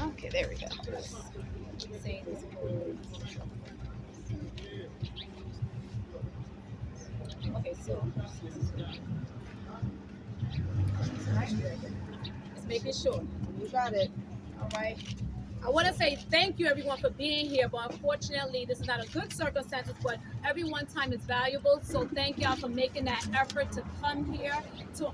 Okay, there we go. Saying these words. Okay, so just making sure. You got it. All right. I want to say thank you, everyone, for being here. But unfortunately, this is not a good circumstances. But everyone's time is valuable, so thank y'all for making that effort to come here to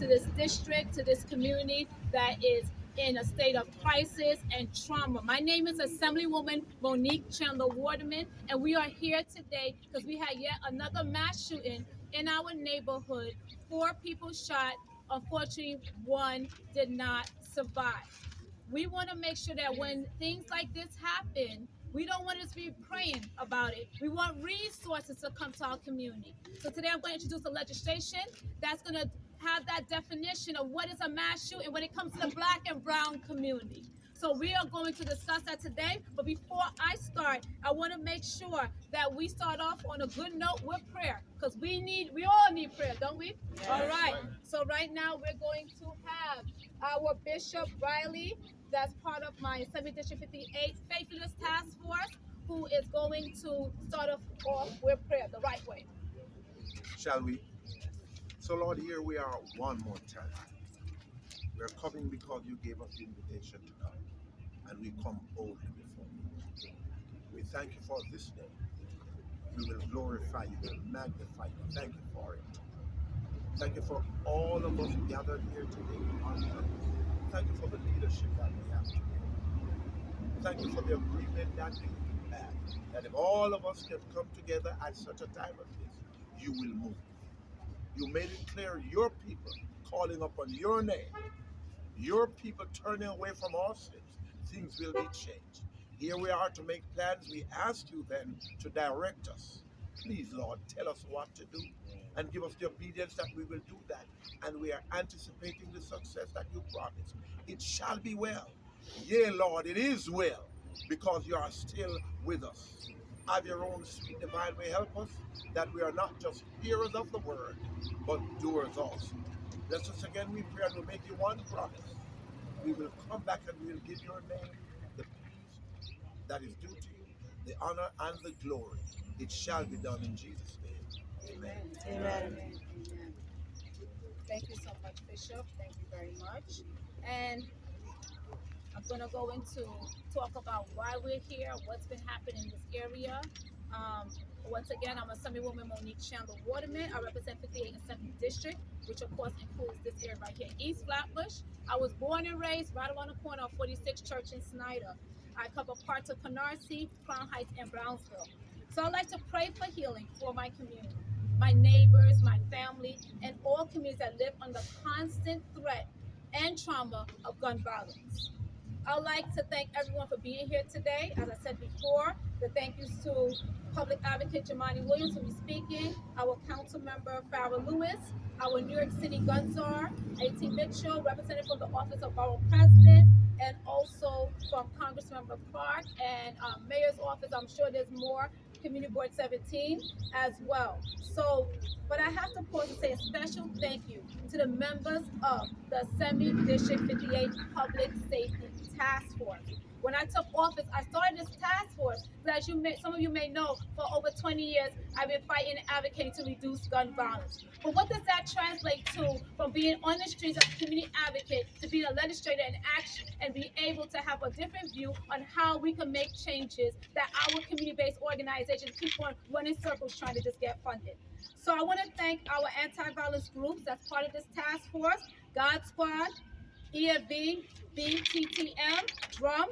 this district, to this community that is in a state of crisis and trauma. My name is Assemblywoman Monique Chandler Waterman, and we are here today because we had yet another mass shooting in our neighborhood. 4 people shot. Unfortunately, one did not survive. We want to make sure that when things like this happen, we don't want to just be praying about it. We want resources to come to our community. So today I'm going to introduce a legislation that's going to have that definition of what is a mass shooting when it comes to the Black and brown community. So we are going to discuss that today. But before I start, I want to make sure that we start off on a good note with prayer, because we all need prayer, don't we? Yes. All right. So right now we're going to have our Bishop Riley, that's part of my 7th District 58 Faithfulness Task Force, who is going to start off with prayer the right way. Shall we? So Lord, here we are one more time. We're coming because you gave us the invitation to come, and we come boldly before you. We thank you for this day. We will glorify you, we'll magnify you. Thank you for it. Thank you for all of us gathered here today. Thank you for the leadership that we have today. Thank you for the agreement that we have, that if all of us can come together at such a time as this, you will move. You made it clear your people calling upon your name, your people turning away from our sins, things will be changed. Here we are to make plans. We ask you then to direct us. Please, Lord, tell us what to do and give us the obedience that we will do that. And we are anticipating the success that you promised. It shall be well. Yea, Lord, it is well, because you are still with us. Have your own sweet divine way. Help us that we are not just hearers of the word, but doers also. Bless us again, we pray, and we'll make you one promise. We will come back and we will give your name the praise that is due to you, the honor and the glory. It shall be done in Jesus' name. Amen. Amen. Amen. Thank you so much, Bishop. Thank you very much. And I'm going to go into talk about why we're here, what's been happening in this area. Once again, I'm Assemblywoman Monique Chandler Waterman. I represent 58 and 7th District, which of course includes this area right here, East Flatbush. I was born and raised right around the corner of 46 Church in Snyder. I cover parts of Canarsie, Crown Heights, and Brownsville. So I'd like to pray for healing for my community, my neighbors, my family, and all communities that live under constant threat and trauma of gun violence. I'd like to thank everyone for being here today. As I said before, the thank yous to Public Advocate Jamani Williams, who will be speaking, our Council Member Farrah Lewis, our New York City Gun Czar, A.T. Mitchell, represented from the Office of Borough President, and also from Congressmember Clark and Mayor's Office. I'm sure there's more, Community Board 17 as well. So, but I have to pause and say a special thank you to the members of the Assembly District 58 Public Safety Task Force. When I took office, I started this task force, but as some of you may know, for over 20 years, I've been fighting and advocating to reduce gun violence. But what does that translate to from being on the streets as a community advocate to being a legislator in action and be able to have a different view on how we can make changes that our community-based organizations keep on running circles trying to just get funded. So I want to thank our anti-violence groups that's part of this task force, God Squad, EFB, BTTM, Drum,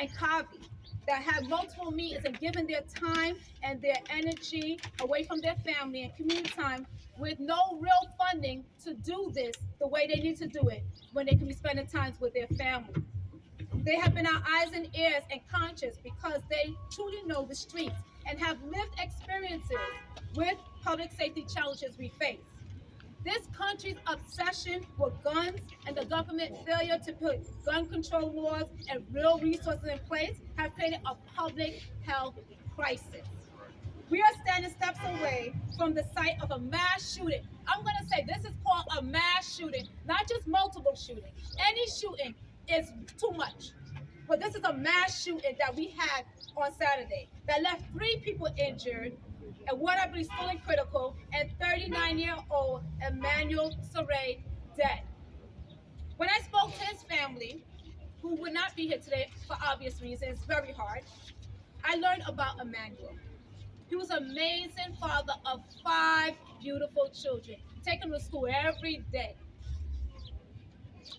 and Kavi, that have multiple meetings and given their time and their energy away from their family and community time with no real funding to do this the way they need to do it when they can be spending time with their family. They have been our eyes and ears and conscience because they truly know the streets and have lived experiences with public safety challenges we face. This country's obsession with guns and the government failure to put gun control laws and real resources in place have created a public health crisis. We are standing steps away from the site of a mass shooting. I'm going to say this is called a mass shooting, not just multiple shooting. Any shooting is too much. But this is a mass shooting that we had on Saturday that left 3 people injured and one, I believe, still in critical, and 39-year-old Emmanuel Saray dead. When I spoke to his family, who would not be here today for obvious reasons, it's very hard, I learned about Emmanuel. He was an amazing father of 5 beautiful children, taking them to school every day,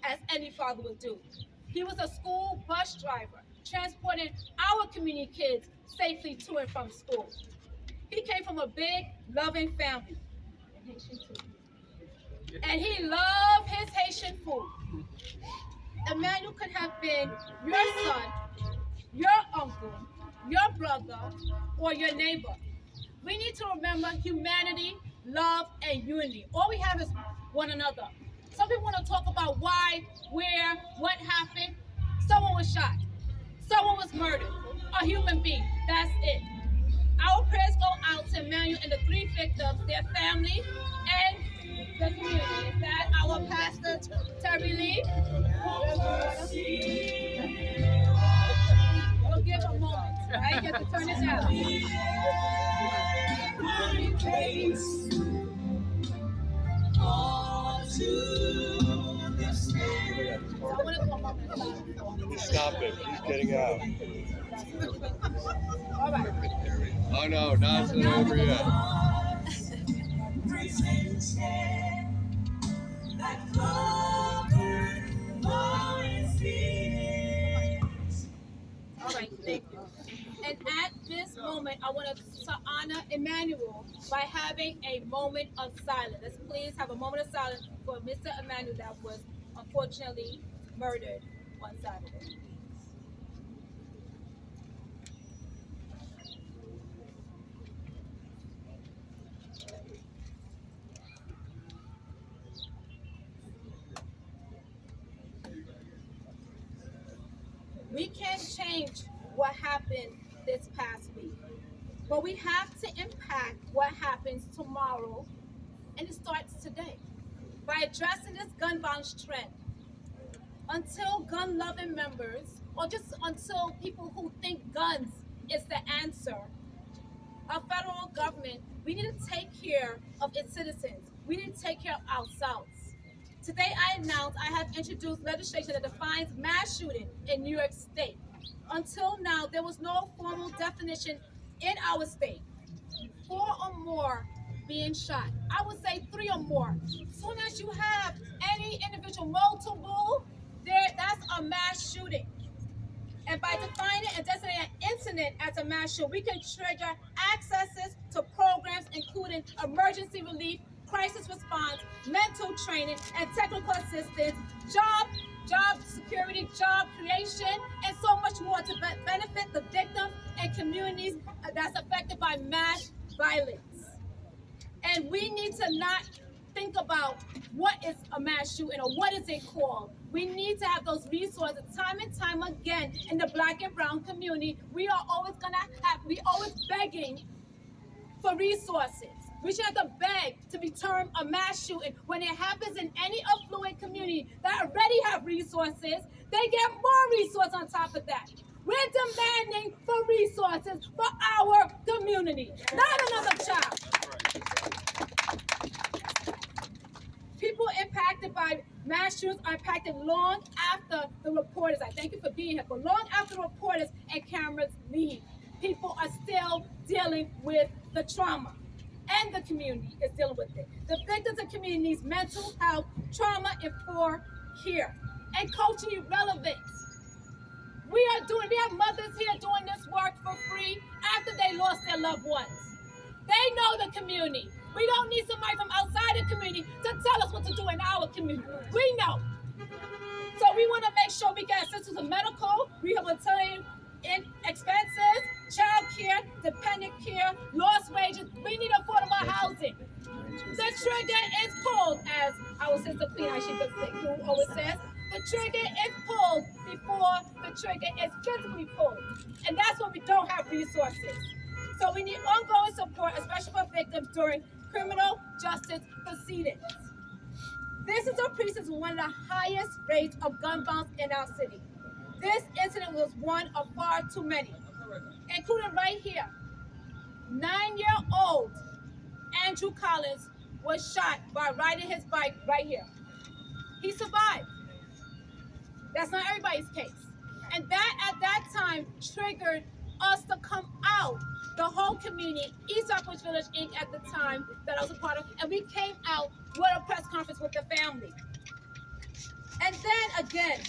as any father would do. He was a school bus driver, transporting our community kids safely to and from school. He came from a big, loving family. And he loved his Haitian food. Emmanuel could have been your son, your uncle, your brother, or your neighbor. We need to remember humanity, love, and unity. All we have is one another. Some people want to talk about why, where, what happened. Someone was shot. Someone was murdered. A human being. That's it. Our prayers go out to Emmanuel and the 3 victims, their family, and the community. Is that our pastor, Terry Lee? We'll give a moment, right? You have to turn it down. Stop it. He's getting out. All right. Oh no, not over yet. All right, thank you. And at this moment, I want to honor Emmanuel by having a moment of silence. Let's please have a moment of silence for Mr. Emmanuel that was unfortunately murdered on Saturday. We can't change what happened this past week, but we have to impact what happens tomorrow, and it starts today by addressing this gun violence trend. Until gun-loving members, or just until people who think guns is the answer, our federal government, we need to take care of its citizens. We need to take care of ourselves. Today I announced I have introduced legislation that defines mass shooting in New York State. Until now, there was no formal definition in our state. 4 or more being shot. I would say 3 or more. As soon as you have any individual multiple, that's a mass shooting. And by defining and designating an incident as a mass shooting, we can trigger accesses to programs including emergency relief, crisis response, mental training, and technical assistance, job security, job creation, and so much more to benefit the victims and communities that's affected by mass violence. And we need to not think about what is a mass shooting or what is it called. We need to have those resources. Time and time again in the Black and brown community, we always begging for resources. We should have to beg to be termed a mass shooting. When it happens in any affluent community that already have resources, they get more resources on top of that. We're demanding for resources for our community, not another child. People impacted by mass shootings are impacted long after the reporters. I thank you for being here, but long after the reporters and cameras leave, people are still dealing with the trauma. And the community is dealing with it. The victims and community needs mental health, trauma informed care, and culturally relevant. We have mothers here doing this work for free after they lost their loved ones. They know the community. We don't need somebody from outside the community to tell us what to do in our community. We know. So we want to make sure we get assistance in medical, rehabilitation, expenses, child care, dependent care, lost wages. We need affordable housing. The trigger is pulled, as our sister Queen who always says, the trigger is pulled before the trigger is physically pulled. And that's when we don't have resources. So we need ongoing support, especially for victims during criminal justice proceedings. This is a precinct with one of the highest rates of gun violence in our city. This incident was one of far too many, including right here. 9-year-old Andrew Collins was shot by riding his bike right here. He survived. That's not everybody's case. And that at that time triggered us to come out, the whole community, East Rockbridge Village Inc. at the time that I was a part of, and we came out with a press conference with the family. And then again,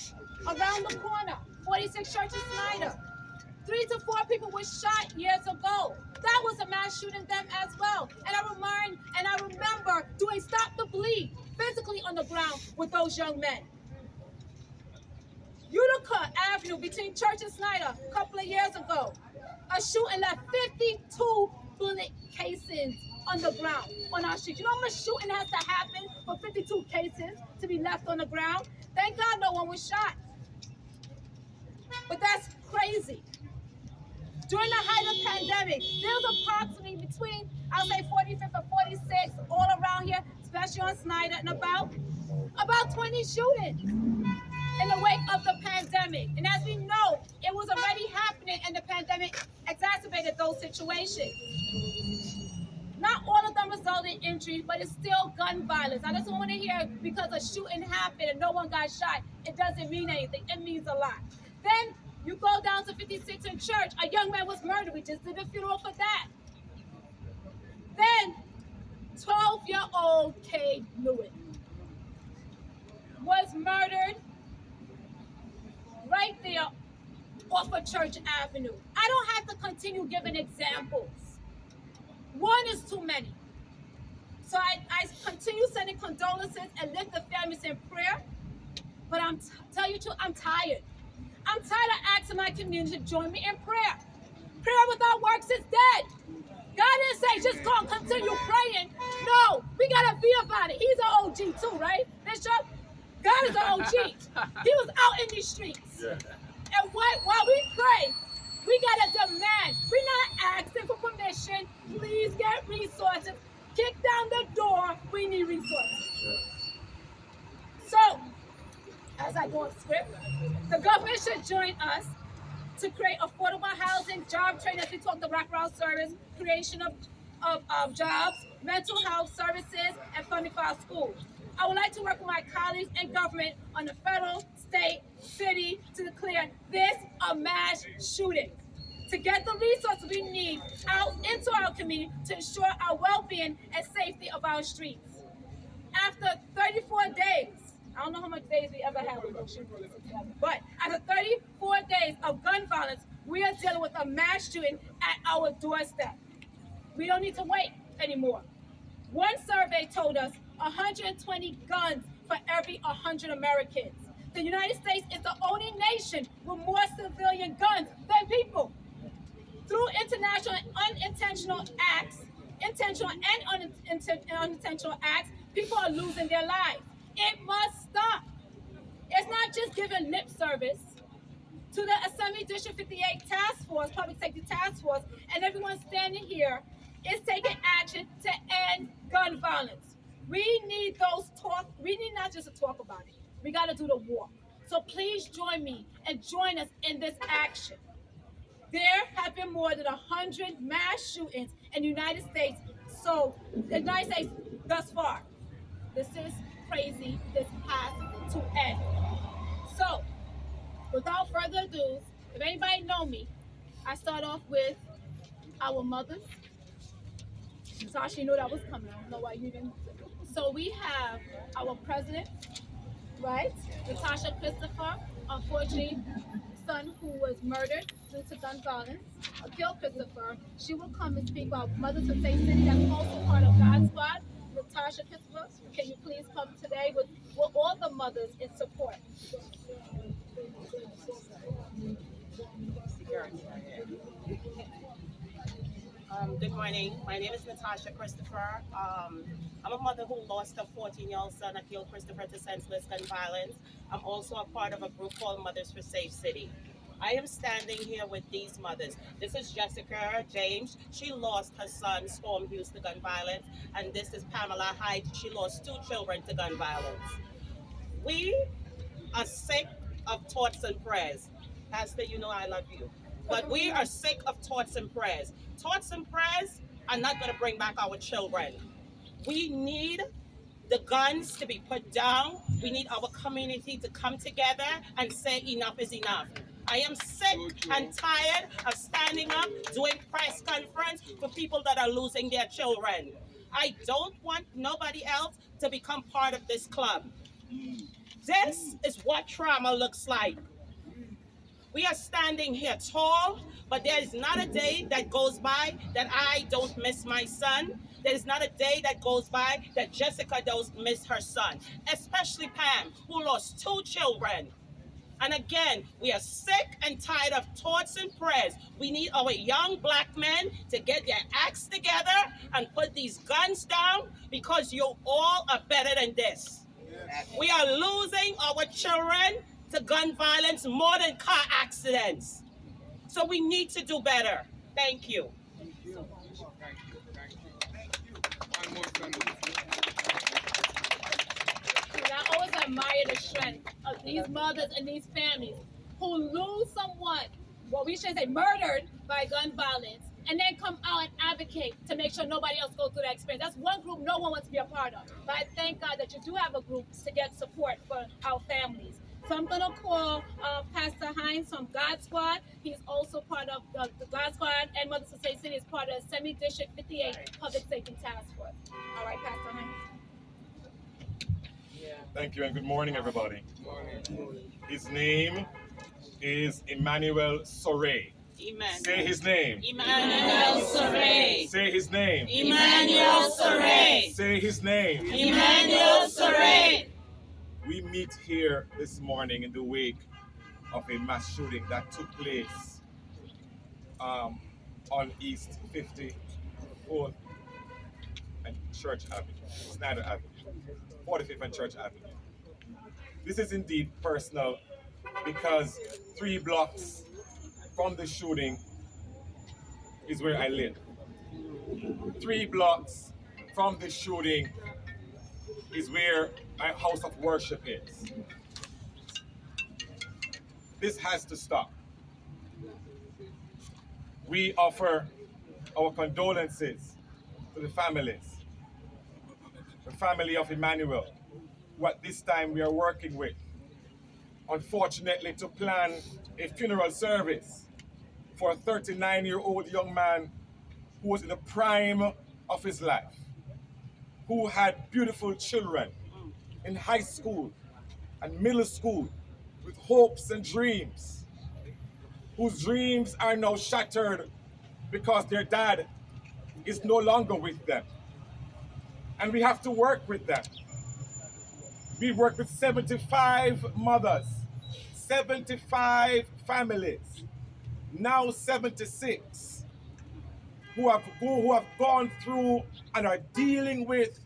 around the corner, 46 Church in Snyder, 3 to 4 people were shot years ago. That was a mass shooting them as well. And I remember doing Stop the Bleed physically on the ground with those young men. Utica Avenue between Church and Snyder a couple of years ago, a shooting left 52 bullet casings on the ground on our street. You know how much shooting has to happen for 52 cases to be left on the ground? Thank God no one was shot. But that's crazy. During the height of the pandemic, there was approximately between, I'll say 45th and 46, all around here, especially on Snyder, and about 20 shootings in the wake of the pandemic. And as we know, it was already happening and the pandemic exacerbated those situations. Not all of them resulted in injury, but it's still gun violence. I just want to hear because a shooting happened and no one got shot, it doesn't mean anything. It means a lot. Then you go down to 56 in Church, a young man was murdered. We just did a funeral for that. Then 12-year-old Cade Lewitt was murdered right there off of Church Avenue. I don't have to continue giving examples. One is too many. So I continue sending condolences and lift the families in prayer. But tell you truth, I'm tired. I'm tired of asking my community to join me in prayer. Prayer without works is dead. God didn't say just go and continue praying. No, we gotta be about it. He's an OG too, right, Bishop? God is an OG. He was out in these streets. Yeah. And while we pray, we gotta demand. We're not asking for permission. Please get resources. Kick down the door. We need resources. So, as I go on script, the government should join us to create affordable housing, job training, as we talk the wraparound service, creation of jobs, mental health services, and funding for our schools. I would like to work with my colleagues in government on the federal, state, city to declare this a mass shooting, to get the resources we need out into our community to ensure our well-being and safety of our streets. After 34 days, I don't know how much days we ever have with those shootings, but after 34 days of gun violence, we are dealing with a mass shooting at our doorstep. We don't need to wait anymore. One survey told us 120 guns for every 100 Americans. The United States is the only nation with more civilian guns than people. Through international unintentional acts, intentional and unintentional acts, people are losing their lives. It must stop. It's not just giving lip service to the Assembly District 58 Task Force, Public Safety Task Force, and everyone standing here is taking action to end gun violence. We need we need not just to talk about it. We got to do the walk. So please join me and join us in this action. There have been more than 100 mass shootings in the United States. So the United States thus far. This is crazy. This has to end. So, without further ado, if anybody know me, I start off with our mothers. Natasha, you knew that was coming. I don't know why you didn't. So we have our president, right? Natasha Christopher, unfortunately, son who was murdered due to gun violence. Akil Christopher, she will come and speak about Mothers of Safe City. That's also part of God's Squad. Natasha Christopher, can you please come today with all the mothers in support? Good morning. My name is Natasha Christopher. I'm a mother who lost a 14-year-old son, Akil Christopher, to senseless gun violence. I'm also a part of a group called Mothers for Safe City. I am standing here with these mothers. This is Jessica James. She lost her son, Storm Hughes, to gun violence. And this is Pamela Hyde. She lost 2 children to gun violence. We are sick of thoughts and prayers. Pastor, you know I love you. But we are sick of thoughts and prayers. Thoughts and prayers are not going to bring back our children. We need the guns to be put down. We need our community to come together and say enough is enough. I am sick and tired of standing up, doing press conference for people that are losing their children. I don't want nobody else to become part of this club. This is what trauma looks like. We are standing here tall, but there is not a day that goes by that I don't miss my son. There is not a day that goes by that Jessica don't miss her son, especially Pam, who lost 2 children. And again, we are sick and tired of thoughts and prayers. We need our young black men to get their acts together and put these guns down because you all are better than this. We are losing our children to gun violence more than car accidents. So we need to do better. Thank you. I always admire the strength of these mothers and these families who lose someone, well, we should say murdered by gun violence, and then come out and advocate to make sure nobody else goes through that experience. That's one group no one wants to be a part of. But I thank God that you do have a group to get support for our families. So I'm going to call Pastor Hines from God Squad. He's also part of the God Squad, and Mother Society City is part of the Semi-District 58 Public Safety Task Force. All right, Pastor Hines. Thank you and good morning, everybody. His name is Emmanuel Soray. Amen. Say his name. Emmanuel Soray. Say his name. Emmanuel Soray. Say his name. Emmanuel Soray. We meet here this morning in the wake of a mass shooting that took place on East 54th and Church Avenue, Snyder Avenue, 45th and Church Avenue. This is indeed personal because 3 blocks from the shooting is where I live. 3 blocks from the shooting is where my house of worship is. This has to stop. We offer our condolences to the families, the family of Emmanuel, who at this time we are working with, unfortunately, to plan a funeral service for a 39-year-old young man who was in the prime of his life, who had beautiful children in high school and middle school with hopes and dreams, whose dreams are now shattered because their dad is no longer with them. And we have to work with them. We work with 75 mothers, 75 families, now 76, who have gone through and are dealing with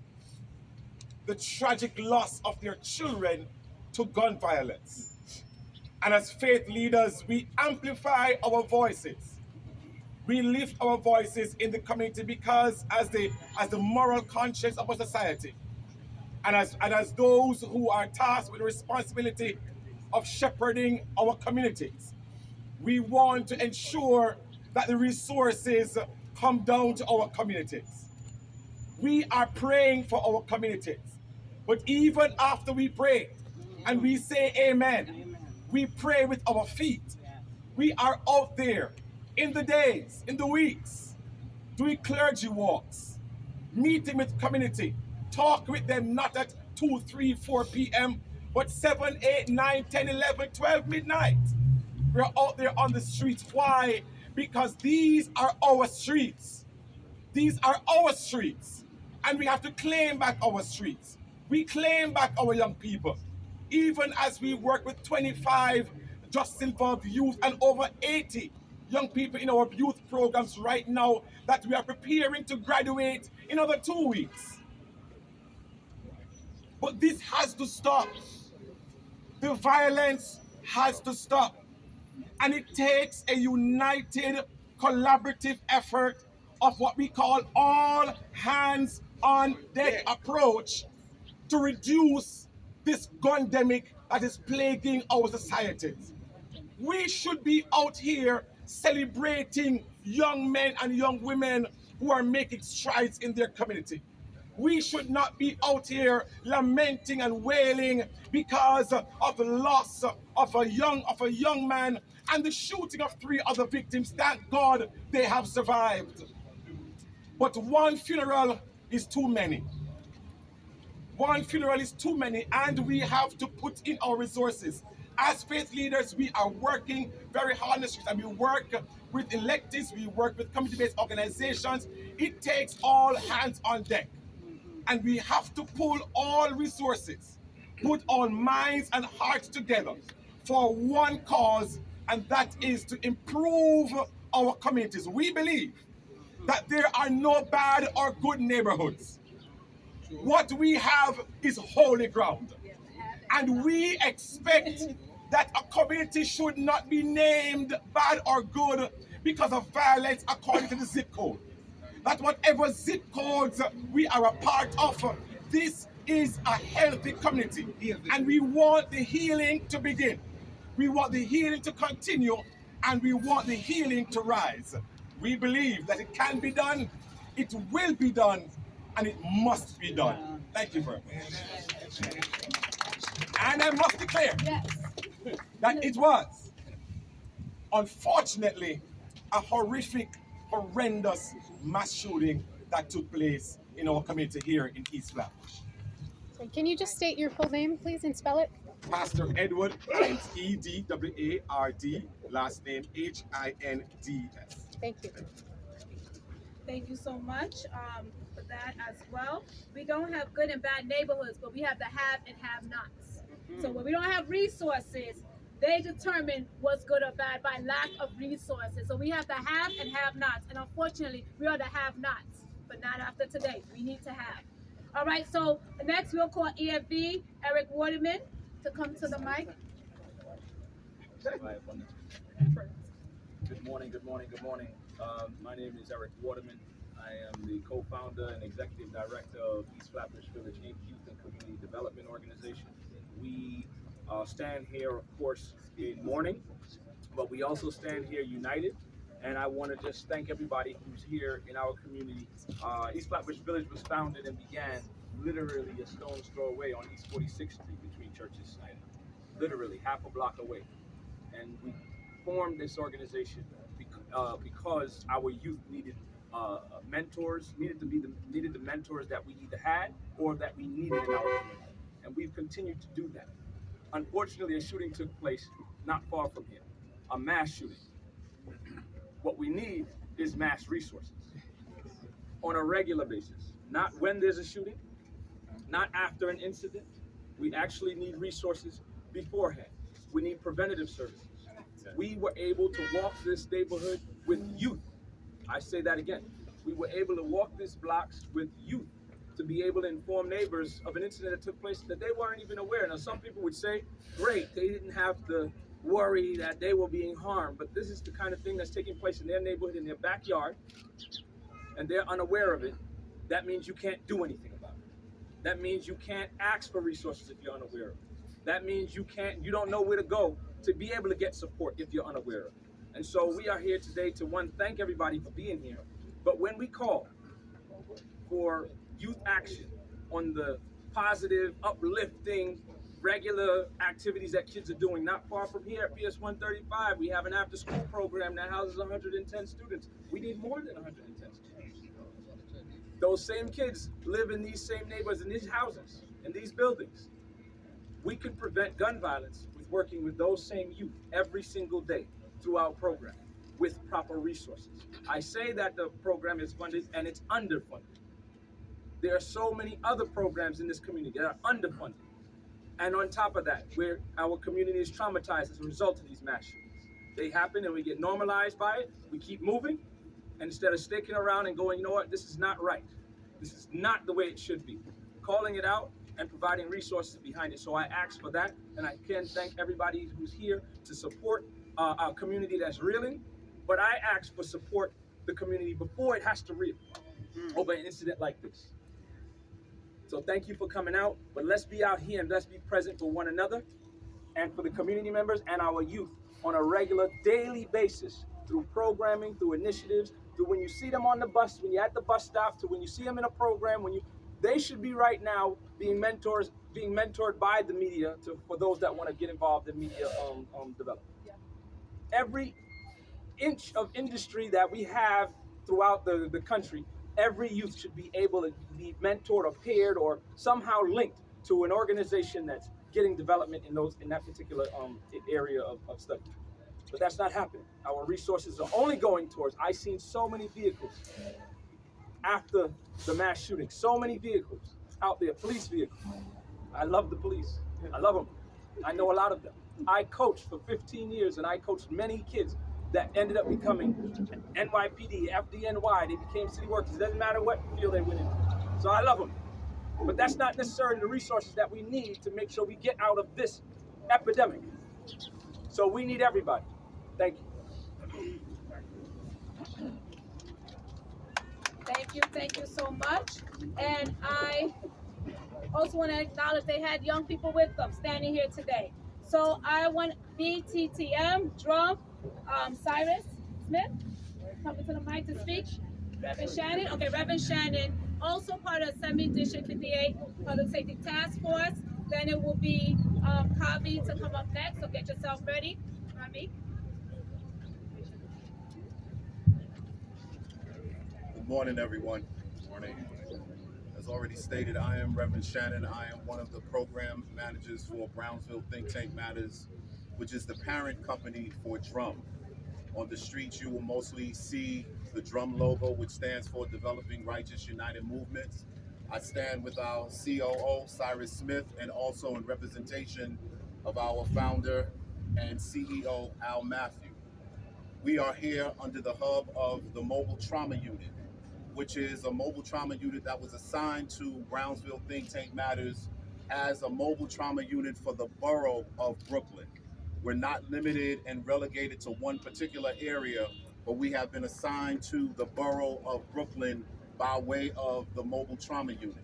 the tragic loss of their children to gun violence. And as faith leaders, we amplify our voices. We lift our voices in the community because as the moral conscience of our society, and as those who are tasked with the responsibility of shepherding our communities, we want to ensure that the resources come down to our communities. We are praying for our communities. But even after we pray and we say amen, we pray with our feet. We are out there in the days, in the weeks, doing clergy walks, meeting with community, talk with them not at 2, 3, 4 p.m., but 7, 8, 9, 10, 11, 12 midnight. We're out there on the streets. Why? Because these are our streets. These are our streets. And we have to claim back our streets. We claim back our young people. Even as we work with 25 just involved youth and over 80 young people in our youth programs right now that we are preparing to graduate in another 2 weeks. But this has to stop. The violence has to stop. And it takes a united, collaborative effort of what we call all hands on deck approach to reduce this pandemic that is plaguing our societies. We should be out here celebrating young men and young women who are making strides in their community. We should not be out here lamenting and wailing because of the loss of a young man and the shooting of 3 other victims. Thank God they have survived. But one funeral is too many. One funeral is too many, and we have to put in our resources. As faith leaders, we are working very hard in the streets, and we work with electives, we work with community-based organizations. It takes all hands on deck, and we have to pull all resources, put our minds and hearts together for one cause, and that is to improve our communities. We believe that there are no bad or good neighborhoods. What we have is holy ground. And we expect that a community should not be named bad or good because of violence according to the zip code. That whatever zip codes we are a part of, this is a healthy community. And we want the healing to begin. We want the healing to continue, and we want the healing to rise. We believe that it can be done, it will be done, and it must be done. Thank you very much. And I must declare that it was, unfortunately, a horrific, horrendous mass shooting that took place in our community here in East Flatbush. So can you just state your full name, please, and spell it? Pastor Edward, it's Edward, last name Hinds. Thank you. Thank you so much for that as well. We don't have good and bad neighborhoods, but we have the have and have-nots. So when we don't have resources, they determine what's good or bad by lack of resources. So we have the have and have-nots, and unfortunately, we are the have-nots, but not after today. We need to have. All right, so next we'll call EFB, Eric Waterman, to come to the mic. Good morning, good morning, good morning. My name is Eric Waterman. I am the co-founder and executive director of East Flatbush Village Inc. Youth and Community Development Organization. We stand here, of course, in mourning, but we also stand here united. And I want to just thank everybody who's here in our community. East Flatbush Village was founded and began literally a stone's throw away on East 46th Street between Church and Snyder, literally half a block away. And we formed this organization because our youth needed mentors, needed the mentors that we either had or that we needed in our community. And we've continued to do that. Unfortunately, a shooting took place not far from here, a mass shooting. What we need is mass resources on a regular basis, not when there's a shooting, not after an incident. We actually need resources beforehand. We need preventative services. We were able to walk this neighborhood with youth. I say that again. We were able to walk these blocks with youth to be able to inform neighbors of an incident that took place that they weren't even aware. Now, some people would say, great, they didn't have to worry that they were being harmed, but this is the kind of thing that's taking place in their neighborhood, in their backyard, and they're unaware of it. That means you can't do anything about it. That means you can't ask for resources if you're unaware of it. That means you don't know where to go to be able to get support if you're unaware of it. And so we are here today to, one, thank everybody for being here. But when we call for youth action on the positive, uplifting, regular activities that kids are doing, not far from here at PS 135, we have an after-school program that houses 110 students. We need more than 110 students. Those same kids live in these same neighborhoods, in these houses, in these buildings. We can prevent gun violence with working with those same youth every single day through our program with proper resources. I say that the program is funded and it's underfunded. There are so many other programs in this community that are underfunded. And on top of that, our community is traumatized as a result of these mass shootings. They happen and we get normalized by it. We keep moving. And instead of sticking around and going, you know what, this is not right. This is not the way it should be. Calling it out and providing resources behind it. So I ask for that. And I can thank everybody who's here to support a community that's reeling, but I ask for support the community before it has to reel over an incident like this. So thank you for coming out, but let's be out here and let's be present for one another and for the community members and our youth on a regular daily basis through programming, through initiatives, through when you see them on the bus, when you're at the bus stop, to when you see them in a program, they should be right now being mentored by the media for those that want to get involved in media development. Every inch of industry that we have throughout the country, every youth should be able to be mentored or paired or somehow linked to an organization that's getting development in that particular area of study. But that's not happening. Our resources are only going towards, I've seen so many vehicles after the mass shooting, so many vehicles out there, police vehicles. I love the police. I love them. I know a lot of them. I coached for 15 years and I coached many kids that ended up becoming NYPD, FDNY. They became city workers. It doesn't matter what field they went in. So I love them. But that's not necessarily the resources that we need to make sure we get out of this epidemic. So we need everybody. Thank you. Thank you so much. And I also want to acknowledge they had young people with them standing here today. So I want BTTM, drum, Cyrus Smith, coming to the mic to speak. Reverend Shannon. Okay, Reverend Shannon, also part of Assembly District 58 Public Safety Task Force. Then it will be Kavi to come up next, so get yourself ready. Rami. Good morning, everyone. Good morning. As already stated, I am Reverend Shannon. I am one of the program managers for Brownsville Think Tank Matters, which is the parent company for Drum. On the streets, you will mostly see the Drum logo, which stands for Developing Righteous United Movements. I stand with our COO, Cyrus Smith, and also in representation of our founder and CEO, Al Matthew. We are here under the hub of the Mobile Trauma Unit, which is a mobile trauma unit that was assigned to Brownsville Think Tank Matters as a mobile trauma unit for the borough of Brooklyn. We're not limited and relegated to one particular area, but we have been assigned to the borough of Brooklyn by way of the mobile trauma unit.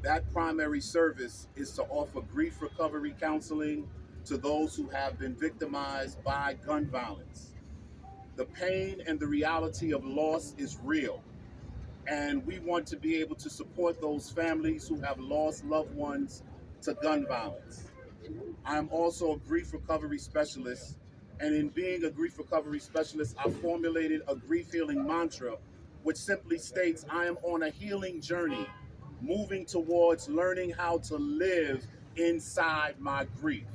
That primary service is to offer grief recovery counseling to those who have been victimized by gun violence. The pain and the reality of loss is real, and we want to be able to support those families who have lost loved ones to gun violence. I'm also a grief recovery specialist, and in being a grief recovery specialist, I formulated a grief healing mantra, which simply states, I am on a healing journey, moving towards learning how to live inside my grief.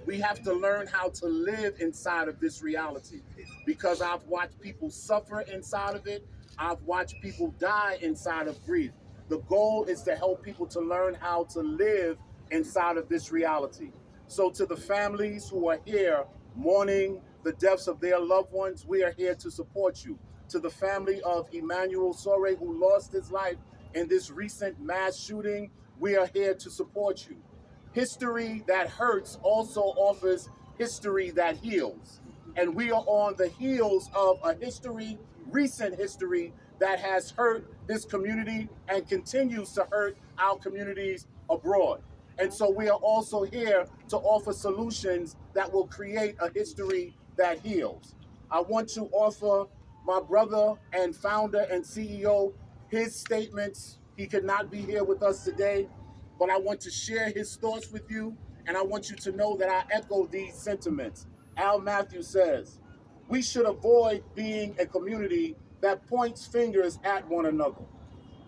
We have to learn how to live inside of this reality, because I've watched people suffer inside of it. I've watched people die inside of grief. The goal is to help people to learn how to live inside of this reality. So to the families who are here mourning the deaths of their loved ones, we are here to support you. To the family of Emmanuel Sore, who lost his life in this recent mass shooting, we are here to support you. History that hurts also offers history that heals. And we are on the heels of a recent history that has hurt this community and continues to hurt our communities abroad. And so we are also here to offer solutions that will create a history that heals. I want to offer my brother and founder and CEO his statements. He could not be here with us today, but I want to share his thoughts with you, and I want you to know that I echo these sentiments. Al Matthews says, we should avoid being a community that points fingers at one another.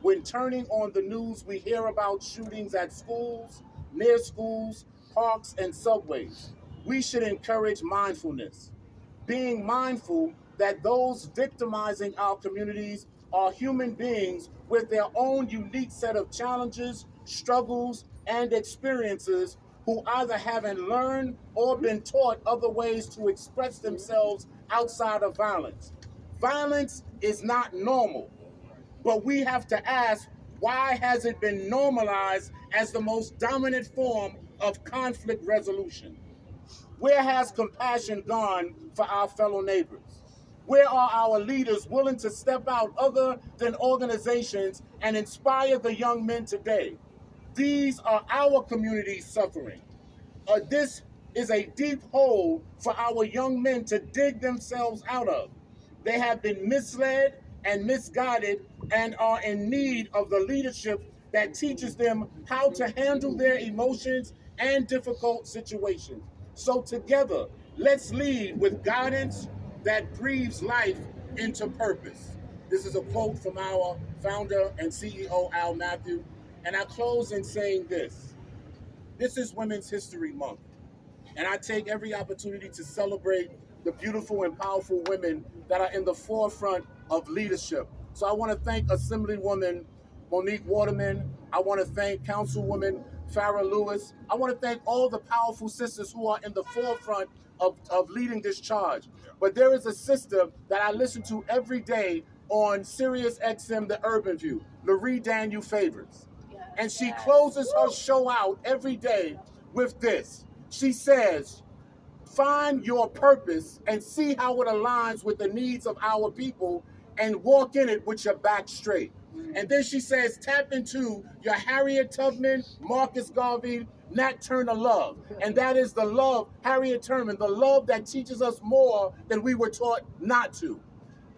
When turning on the news, we hear about shootings at schools, near schools, parks, and subways. We should encourage mindfulness, being mindful that those victimizing our communities are human beings with their own unique set of challenges, struggles, and experiences, who either haven't learned or been taught other ways to express themselves outside of violence. Violence is not normal, but we have to ask, why has it been normalized as the most dominant form of conflict resolution? Where has compassion gone for our fellow neighbors? Where are our leaders willing to step out other than organizations and inspire the young men today? These are our communities suffering. This is a deep hole for our young men to dig themselves out of. They have been misled and misguided and are in need of the leadership that teaches them how to handle their emotions and difficult situations. So together, let's lead with guidance that breathes life into purpose. This is a quote from our founder and CEO, Al Matthew. And I close in saying this. This is Women's History Month. And I take every opportunity to celebrate the beautiful and powerful women that are in the forefront of leadership. So I want to thank Assemblywoman Monique Waterman. I want to thank Councilwoman Farrah Lewis. I want to thank all the powerful sisters who are in the forefront of leading this charge. But there is a sister that I listen to every day on Sirius XM, The Urban View, Larie Daniel Favors. And she closes her show out every day with this. She says, find your purpose and see how it aligns with the needs of our people and walk in it with your back straight. And then she says, tap into your Harriet Tubman, Marcus Garvey, Nat Turner love. And that is the love, Harriet Tubman, the love that teaches us more than we were taught not to.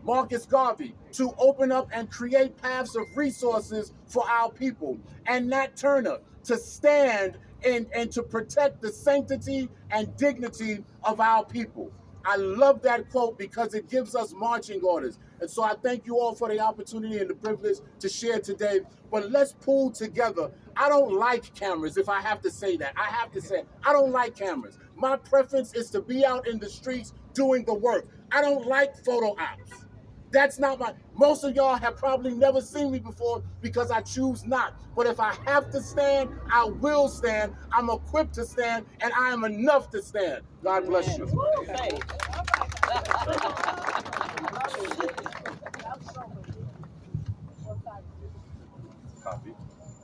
Marcus Garvey, to open up and create paths of resources for our people. And Nat Turner, to stand and to protect the sanctity and dignity of our people. I love that quote because it gives us marching orders. And so I thank you all for the opportunity and the privilege to share today. But let's pull together. I don't like cameras, if I have to say that. I have to say, I don't like cameras. My preference is to be out in the streets doing the work. I don't like photo ops. That's not most of y'all have probably never seen me before because I choose not. But if I have to stand, I will stand. I'm equipped to stand, and I am enough to stand. God bless you. Copy.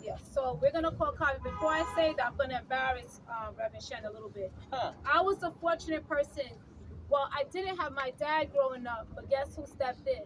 Yeah, so we're gonna call Carmen. Before I say that, I'm gonna embarrass Reverend Shen a little bit. I was a fortunate person. Well, I didn't have my dad growing up, but guess who stepped in?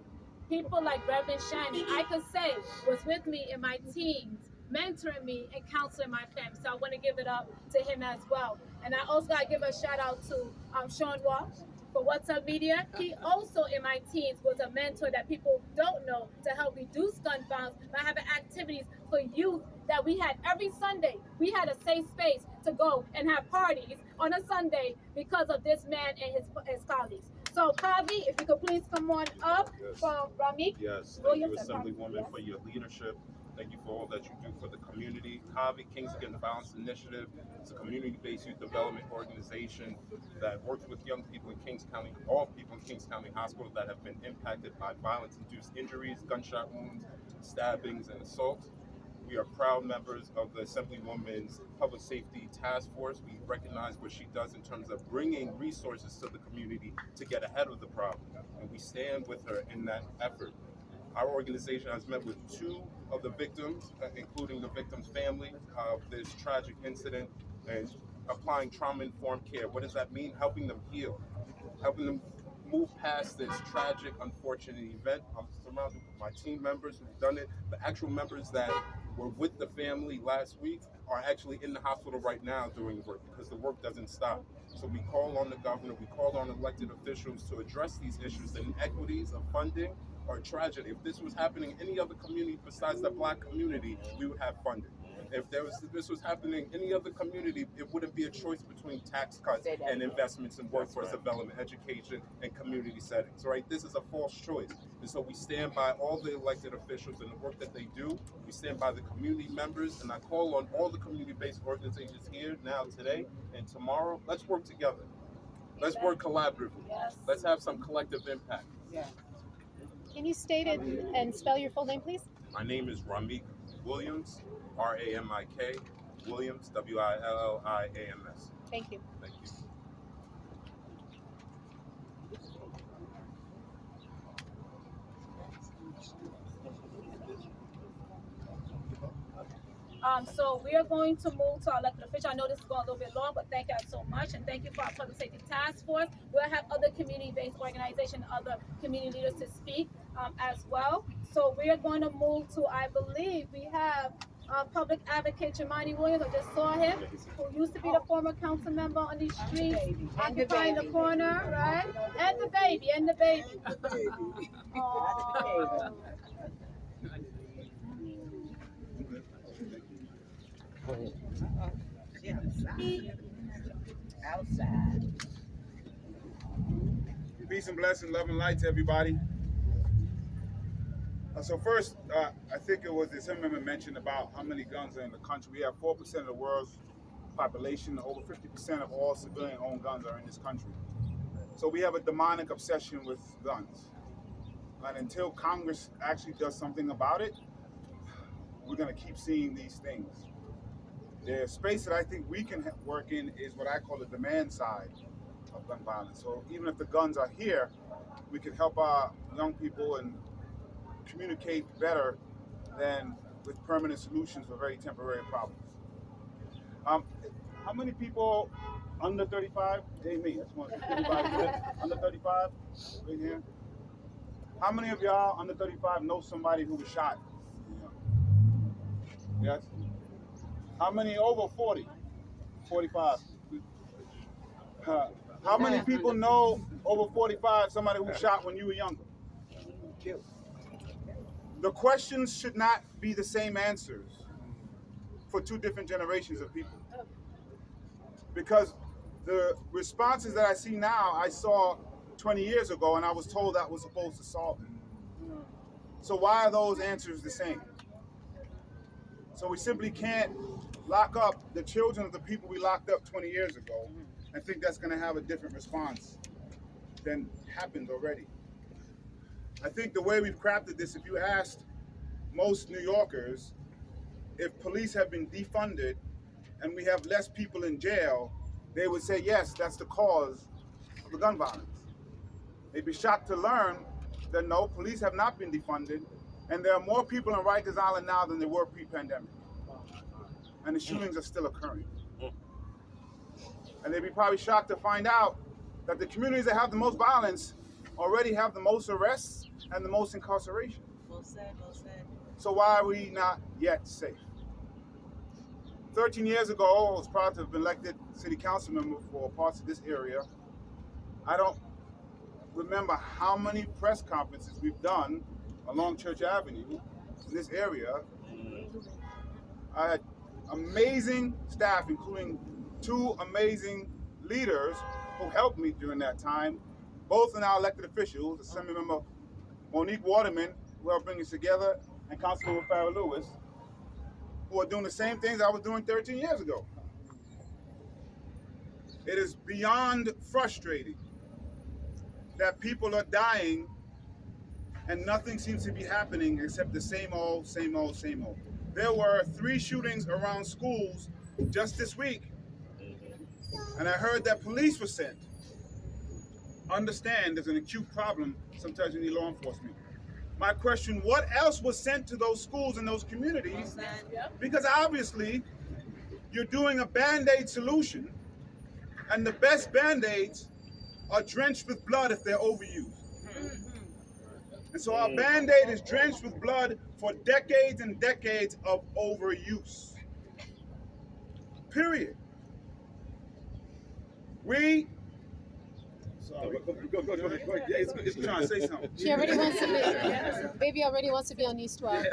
People like Reverend Shannon, I could say, was with me in my teens, mentoring me and counseling my family. So I want to give it up to him as well. And I also got to give a shout out to Sean Walsh for What's Up Media. He also, in my teens, was a mentor that people don't know to help reduce gun violence by having activities for youth that we had every Sunday. We had a safe space to go and have parties on a Sunday because of this man and his colleagues. So, Kavi, if you could please come on up from Ramik. Yes, thank you, Assemblywoman, for your leadership. Thank you for all that you do for the community. Kavi, Kings Against Violence Initiative, is a community-based youth development organization that works with young people in Kings County, all people in Kings County Hospital that have been impacted by violence-induced injuries, gunshot wounds, stabbings, and assaults. We are proud members of the Assemblywoman's Public Safety Task Force. We recognize what she does in terms of bringing resources to the community to get ahead of the problem, and we stand with her in that effort. Our organization has met with two of the victims, including the victim's family of this tragic incident, and applying trauma-informed care. What does that mean? Helping them heal, helping them move past this tragic, unfortunate event. I'm surrounded with my team members who've done it. The actual members that were with the family last week are actually in the hospital right now doing work because the work doesn't stop. So we call on the governor, we call on elected officials to address these issues. The inequities of funding are a tragedy. If this was happening in any other community besides the Black community, we would have funding. If this was happening in any other community, it wouldn't be a choice between tax cuts and investments in workforce development, education, and community settings, right? This is a false choice. And so we stand by all the elected officials and the work that they do. We stand by the community members, and I call on all the community-based organizations here now, today, and tomorrow. Let's work together. Let's work collaboratively. Let's have some collective impact. Can you state it and spell your full name, please? My name is Ramik Williams, Ramik Williams, Williams. Thank you. Thank you. So we are going to move to our elected official. I know this is going a little bit long, but thank you so much, and thank you for our public safety task force. We'll have other community-based organizations, other community leaders to speak as well. So we are going to move to, I believe we have public advocate Jamani Williams. I just saw him, who used to be the former council member on these streets, occupying the corner, right? And the baby, and the baby. Aw. Outside. Peace and blessing, love and light to everybody. So first, I think it was the Assemblyman mentioned about how many guns are in the country. We have 4% of the world's population. Over 50% of all civilian-owned guns are in this country. So we have a demonic obsession with guns. And until Congress actually does something about it, we're going to keep seeing these things. The space that I think we can work in is what I call the demand side of gun violence. So even if the guns are here, we can help our young people and communicate better than with permanent solutions for very temporary problems. How many people under 35? Hey, me. That's one. Under 35? Right here. How many of y'all under 35 know somebody who was shot? Yes. How many over 40? 45. How many people know over 45 somebody who was shot when you were younger? The questions should not be the same answers for two different generations of people. Because the responses that I see now, I saw 20 years ago, and I was told that was supposed to solve it. So why are those answers the same? So we simply can't lock up the children of the people we locked up 20 years ago and think that's going to have a different response than happened already. I think the way we've crafted this, if you asked most New Yorkers if police have been defunded and we have less people in jail, they would say, yes, that's the cause of the gun violence. They'd be shocked to learn that no, police have not been defunded, and there are more people in Rikers Island now than there were pre-pandemic. And the shootings are still occurring. And they'd be probably shocked to find out that the communities that have the most violence already have the most arrests and the most incarceration. Well said, well said. So why are we not yet safe? 13 years ago, I was proud to have been elected city council member for parts of this area. I don't remember how many press conferences we've done along Church Avenue in this area. I had amazing staff, including two amazing leaders who helped me during that time, both in our elected officials, Assemblymember Monique Waterman, who helped bring us together, and Councilmember Farrah Lewis, who are doing the same things I was doing 13 years ago. It is beyond frustrating that people are dying and nothing seems to be happening except the same old, same old, same old. There were 3 shootings around schools just this week, and I heard that police were sent. Understand there's an acute problem, sometimes you need law enforcement. My question, what else was sent to those schools and those communities? Because obviously, you're doing a Band-Aid solution, and the best Band-Aids are drenched with blood if they're overused. And so our Band-Aid is drenched with blood for decades and decades of overuse. Period. Sorry. Go. Yeah, it's trying to say something. She already wants to be. Baby already wants to be on News 12.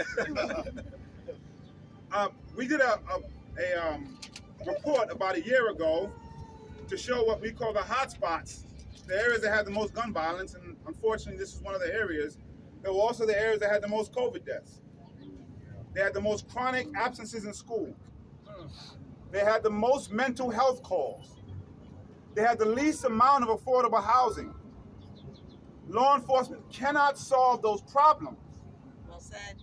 We did a report about a year ago to show what we call the hot spots, the areas that had the most gun violence, and unfortunately this is one of the areas. There were also the areas that had the most COVID deaths. They had the most chronic absences in school. They had the most mental health calls. They had the least amount of affordable housing. Law enforcement cannot solve those problems. Well said.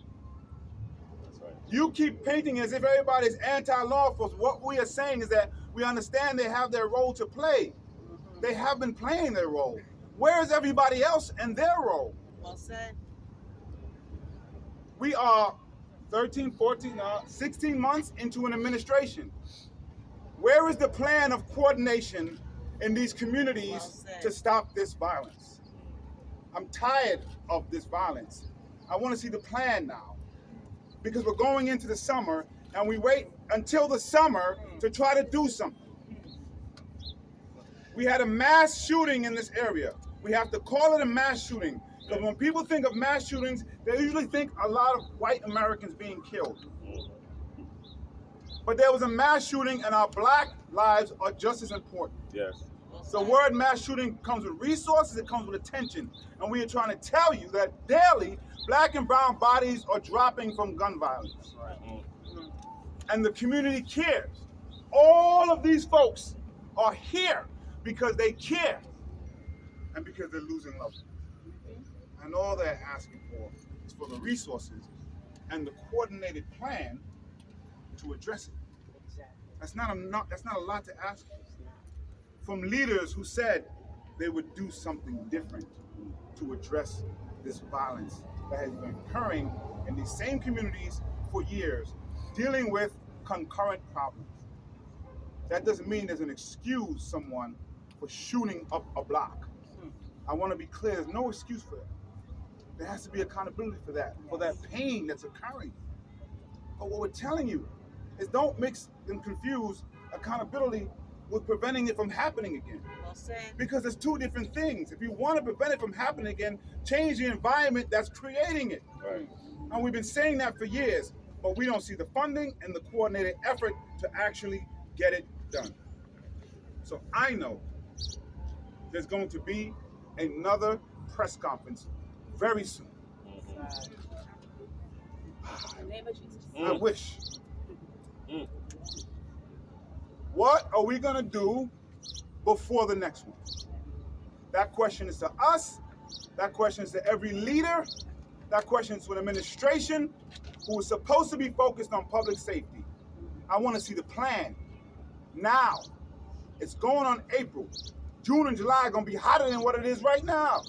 You keep painting as if everybody's anti-law enforcement. What we are saying is that we understand they have their role to play. They have been playing their role. Where is everybody else in their role? Well said. We are 13, 14, 16 months into an administration. Where is the plan of coordination in these communities to stop this violence? I'm tired of this violence. I want to see the plan now, because we're going into the summer and we wait until the summer to try to do something. We had a mass shooting in this area. We have to call it a mass shooting, because when people think of mass shootings, they usually think a lot of white Americans being killed. But there was a mass shooting, and our black lives are just as important. Yes. The word mass shooting comes with resources, it comes with attention. And we are trying to tell you that daily, black and brown bodies are dropping from gun violence. And the community cares. All of these folks are here because they care and because they're losing loved ones. And all they're asking for is for the resources and the coordinated plan to address it. That's not a lot to ask for. From leaders who said they would do something different to address this violence that has been occurring in these same communities for years, dealing with concurrent problems. That doesn't mean there's an excuse someone for shooting up a block. I want to be clear, there's no excuse for that. There has to be accountability for that pain that's occurring. But what we're telling you is don't mix and confuse accountability with preventing it from happening again. Well said. Because it's two different things. If you want to prevent it from happening again, change the environment that's creating it. Right. And we've been saying that for years, but we don't see the funding and the coordinated effort to actually get it done. So I know there's going to be another press conference very soon. In the name of Jesus. I wish. What are we going to do before the next one? That question is to us. That question is to every leader. That question is to an administration who is supposed to be focused on public safety. I want to see the plan now. It's going on April. June and July are going to be hotter than what it is right now.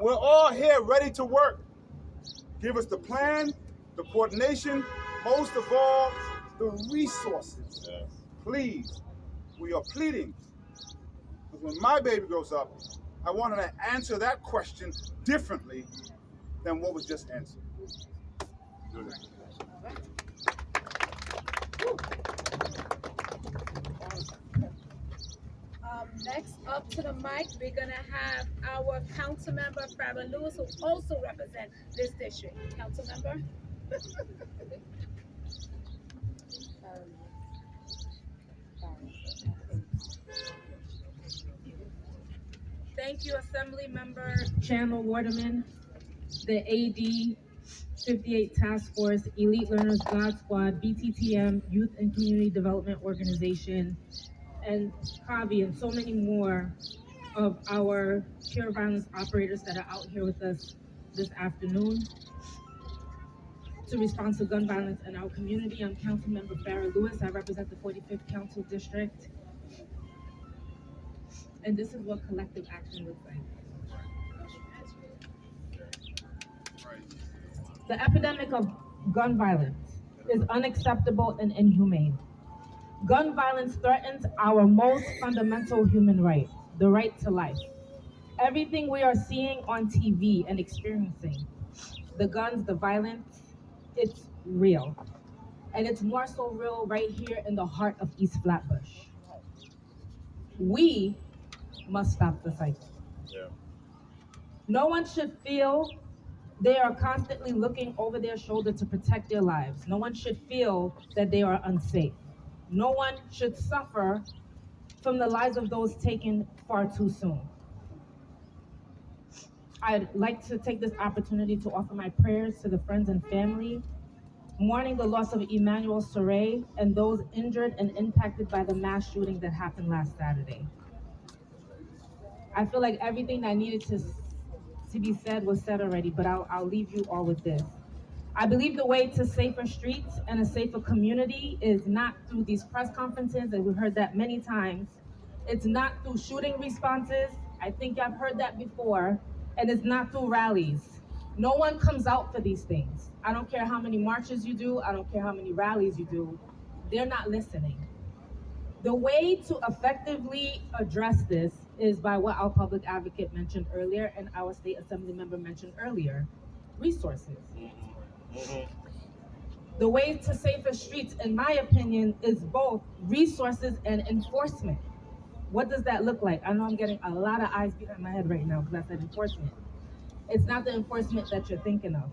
We're all here ready to work. Give us the plan, the coordination, most of all, the resources. Please, we are pleading. Because when my baby grows up, I want her to answer that question differently than what was just answered. Next up to the mic, we're gonna have our council member Farrah Lewis, who also represents this district. Council member. Thank you, Assembly Member Chandler Waterman, the AD 58 Task Force, Elite Learners God Squad, BTTM, Youth and Community Development Organization, and Kavi, and so many more of our pure violence operators that are out here with us this afternoon to respond to gun violence in our community. I'm Council Member Farrah Lewis. I represent the 45th Council District. And this is what collective action looks like. The epidemic of gun violence is unacceptable and inhumane. Gun violence threatens our most fundamental human right, the right to life. Everything we are seeing on TV and experiencing, the guns, the violence, it's real. And it's more so real right here in the heart of East Flatbush. We must stop the cycle. Yeah. No one should feel they are constantly looking over their shoulder to protect their lives. No one should feel that they are unsafe. No one should suffer from the lives of those taken far too soon. I'd like to take this opportunity to offer my prayers to the friends and family mourning the loss of Emmanuel Saray and those injured and impacted by the mass shooting that happened last Saturday. I feel like everything that needed to be said was said already, but I'll leave you all with this. I believe the way to safer streets and a safer community is not through these press conferences, and we've heard that many times. It's not through shooting responses. I think I've heard that before. And it's not through rallies. No one comes out for these things. I don't care how many marches you do, I don't care how many rallies you do, they're not listening. The way to effectively address this is by what our public advocate mentioned earlier and our state assembly member mentioned earlier, resources. The way to safer streets, in my opinion, is both resources and enforcement. What does that look like? I know I'm getting a lot of eyes behind my head right now because I said enforcement. It's not the enforcement that you're thinking of.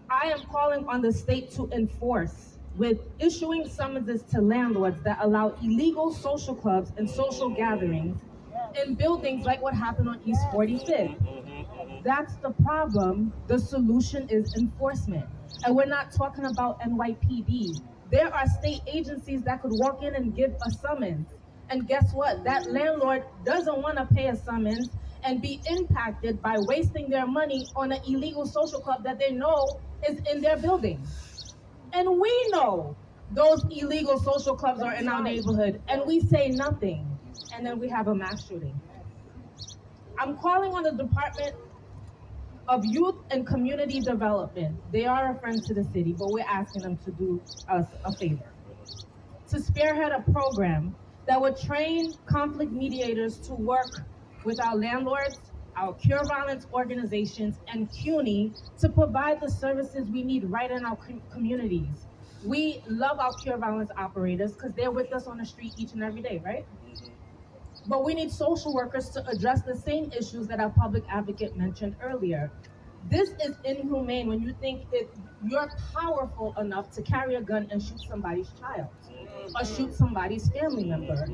I am calling on the state to enforce with issuing summonses to landlords that allow illegal social clubs and social gatherings in buildings like what happened on East 45th. That's the problem. The solution is enforcement. And we're not talking about NYPD. There are state agencies that could walk in and give a summons. And guess what? That landlord doesn't want to pay a summons and be impacted by wasting their money on an illegal social club that they know is in their building. And we know those illegal social clubs are in our neighborhood, and we say nothing. And then we have a mass shooting. I'm calling on the Department of Youth and Community Development. They are a friend to the city, but we're asking them to do us a favor. To spearhead a program that would train conflict mediators to work with our landlords, our cure violence organizations, and CUNY to provide the services we need right in our communities. We love our cure violence operators because they're with us on the street each and every day, right? But we need social workers to address the same issues that our public advocate mentioned earlier. This is inhumane when you think you're powerful enough to carry a gun and shoot somebody's child or shoot somebody's family member.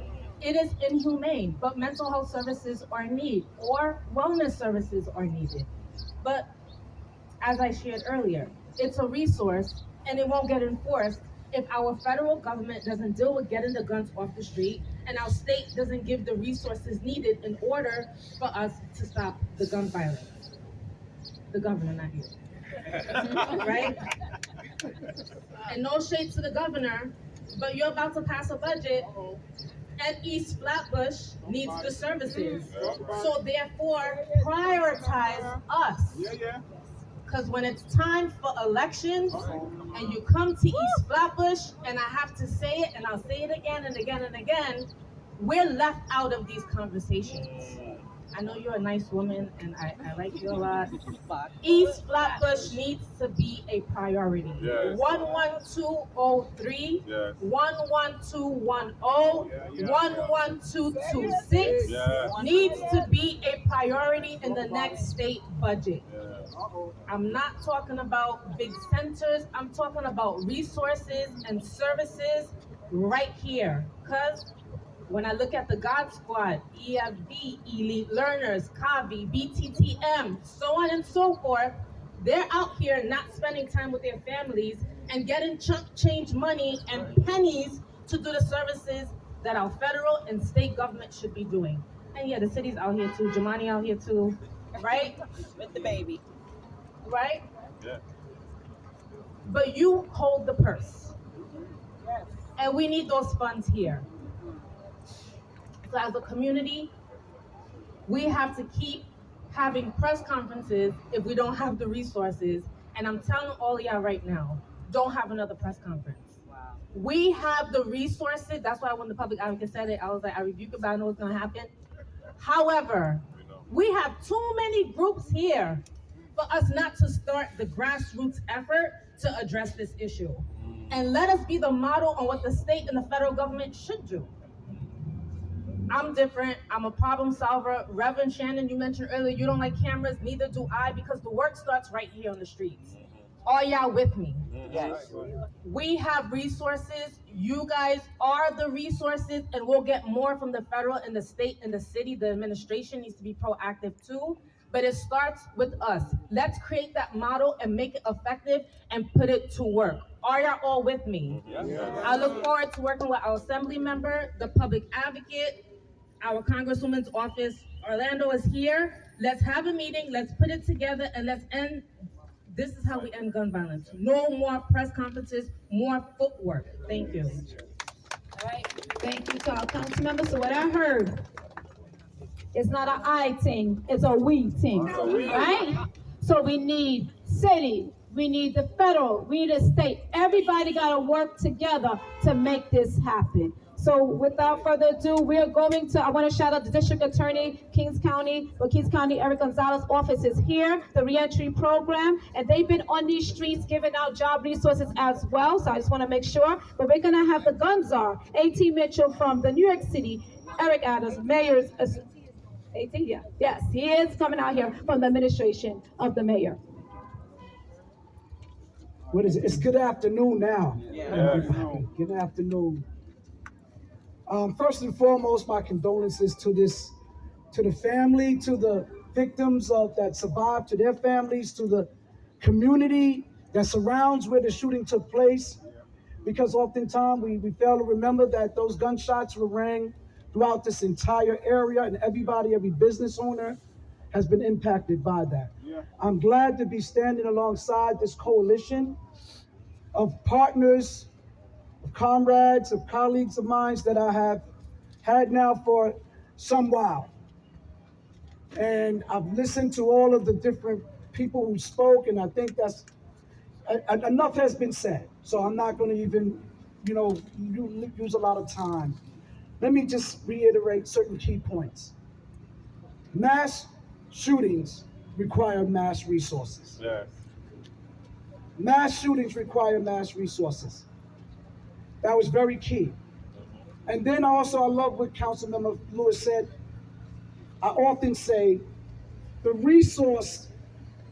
It is inhumane, but mental health services are needed or wellness services are needed. But as I shared earlier, it's a resource and it won't get enforced if our federal government doesn't deal with getting the guns off the street and our state doesn't give the resources needed in order for us to stop the gun violence. The governor, not you. Right? And no shade to the governor, but you're about to pass a budget and East Flatbush needs the services. So therefore, prioritize us. Because when it's time for elections and you come to East Flatbush, and I have to say it and I'll say it again and again and again, we're left out of these conversations. I know you're a nice woman and I like you a lot. East Flatbush needs to be a priority. 11203, 11210, 11226 needs to be a priority in the next state budget. I'm not talking about big centers. I'm talking about resources and services right here. Because when I look at the God Squad, EFB, Elite Learners, CAVI, BTTM, so on and so forth, they're out here not spending time with their families and getting chunk change money and pennies to do the services that our federal and state government should be doing. And yeah, the city's out here too, Jamani out here too, right? With the baby. Right? Yeah. But you hold the purse. And we need those funds here. So as a community, we have to keep having press conferences if we don't have the resources. And I'm telling all of y'all right now, don't have another press conference. Wow. We have the resources. That's why when the public advocate said it, I was like, I rebuke it, but I know what's gonna happen. However, we have too many groups here for us not to start the grassroots effort to address this issue. And let us be the model on what the state and the federal government should do. I'm different. I'm a problem solver. Reverend Shannon, you mentioned earlier, you don't like cameras, neither do I, because the work starts right here on the streets. Are y'all with me? Yes. We have resources. You guys are the resources, and we'll get more from the federal and the state and the city. The administration needs to be proactive too, but it starts with us. Let's create that model and make it effective and put it to work. Are y'all all with me? I look forward to working with our assembly member, the public advocate, our Congresswoman's office. Orlando is here. Let's have a meeting. Let's put it together and let's end. This is how we end gun violence. No more press conferences, more footwork. Thank you. All right, thank you to our council members. So what I heard, it's not an I thing, it's a we thing, right? So So we need city, we need the federal, we need the state. Everybody got to work together to make this happen. So without further ado, I want to shout out the District Attorney, Kings County. Well, Kings County, Eric Gonzalez's office is here, the reentry program, and they've been on these streets giving out job resources as well. So I just want to make sure. But we're going to have the gun czar, A.T. Mitchell from the New York City, Eric Adams, mayor's 18, yeah. Yes, he is coming out here from the administration of the mayor. What is it? It's good afternoon now. Yeah. Good afternoon. First and foremost, my condolences to the family, to the victims that survived, to their families, to the community that surrounds where the shooting took place. Because oftentimes we fail to remember that those gunshots were rang throughout this entire area, and every business owner has been impacted by that. I'm glad to be standing alongside this coalition of partners, of comrades, of colleagues of mine that I have had now for some while. And I've listened to all of the different people who spoke, and I think that's enough has been said. So I'm not going to even, use a lot of time. Let me just reiterate certain key points. Mass shootings require mass resources. Yes. Mass shootings require mass resources. That was very key. And then I love what Councilmember Lewis said. I often say the resource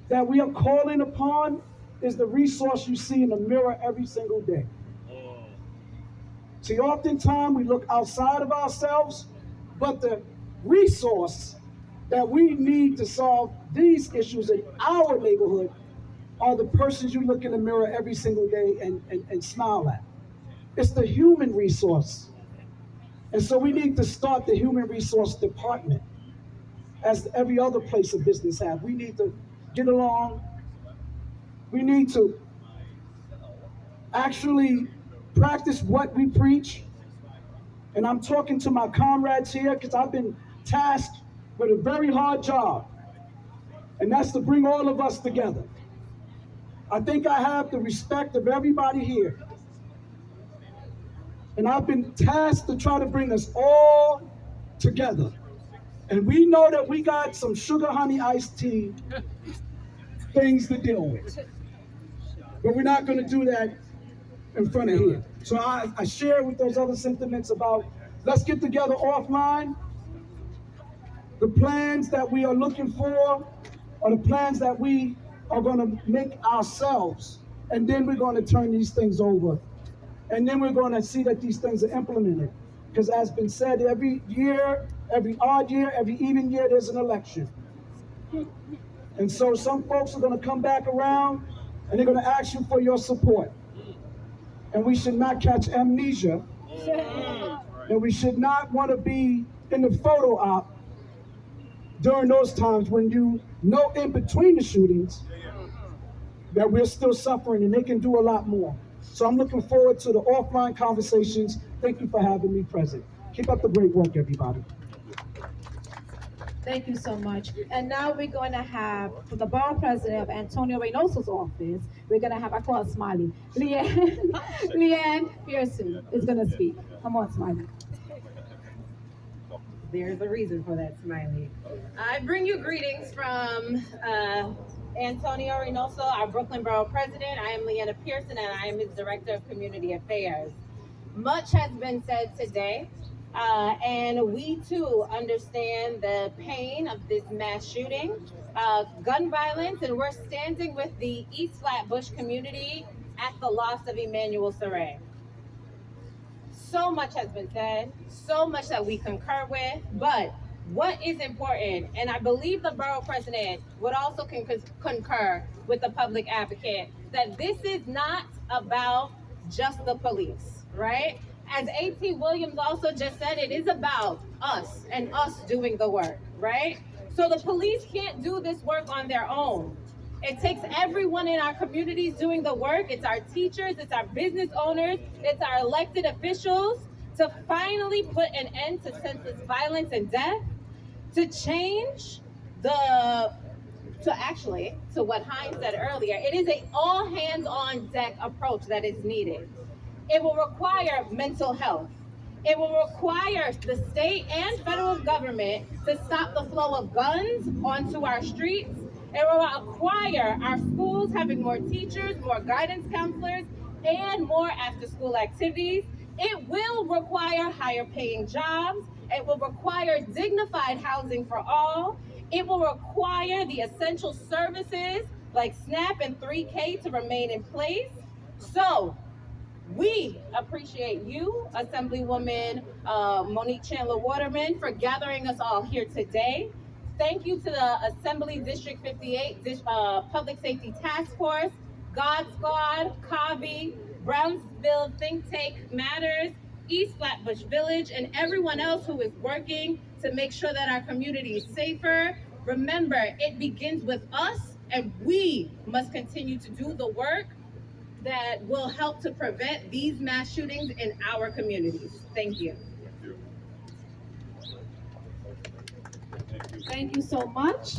that we are calling upon is the resource you see in the mirror every single day. See, oftentimes we look outside of ourselves, but the resource that we need to solve these issues in our neighborhood are the persons you look in the mirror every single day and smile at. It's the human resource. And so we need to start the human resource department as every other place of business have. We need to get along. We need to actually practice what we preach. And I'm talking to my comrades here because I've been tasked with a very hard job. And that's to bring all of us together. I think I have the respect of everybody here. And I've been tasked to try to bring us all together. And we know that we got some sugar honey iced tea things to deal with. But we're not going to do that in front of here. So I share with those other sentiments about let's get together offline. The plans that we are looking for are the plans that we are going to make ourselves. And then we're going to turn these things over. And then we're going to see that these things are implemented. Because as been said, every year, every odd year, every even year, there's an election. And so some folks are going to come back around and they're going to ask you for your support. And we should not catch amnesia. And we should not want to be in the photo op during those times when you know in between the shootings that we're still suffering and they can do a lot more. So I'm looking forward to the offline conversations. Thank you for having me present. Keep up the great work, everybody. Thank you so much. And now we're going to have, for the borough president of Antonio Reynoso's office, we're going to have, I call her Smiley, Leanne Pearson is going to speak. Come on, Smiley. There's a reason for that, Smiley. I bring you greetings from Antonio Reynoso, our Brooklyn Borough President. I am Leanna Pearson, and I am his Director of Community Affairs. Much has been said today, and we too understand the pain of this mass shooting, gun violence, and we're standing with the East Flatbush community at the loss of Emmanuel Saray. So much has been said, so much that we concur with, but what is important, and I believe the borough president would also concur with the public advocate, that this is not about just the police, right? As A.T. Williams also just said, it is about us and us doing the work, right? So the police can't do this work on their own. It takes everyone in our communities doing the work. It's our teachers, it's our business owners, it's our elected officials to finally put an end to senseless violence and death, to change the to what Heinz said earlier, it is a all hands on deck approach that is needed. It will require mental health. It will require the state and federal government to stop the flow of guns onto our streets. It will require our schools having more teachers, more guidance counselors, and more after-school activities. It will require higher paying jobs. It will require dignified housing for all. It will require the essential services like SNAP and 3K to remain in place. So, we appreciate you, Assemblywoman Monique Chandler Waterman, for gathering us all here today. Thank you to the Assembly District 58 Public Safety Task Force, God Squad, CAVI, Brownsville Think Tank Matters, East Flatbush Village, and everyone else who is working to make sure that our community is safer. Remember, it begins with us, and we must continue to do the work that will help to prevent these mass shootings in our communities. Thank you. Thank you so much.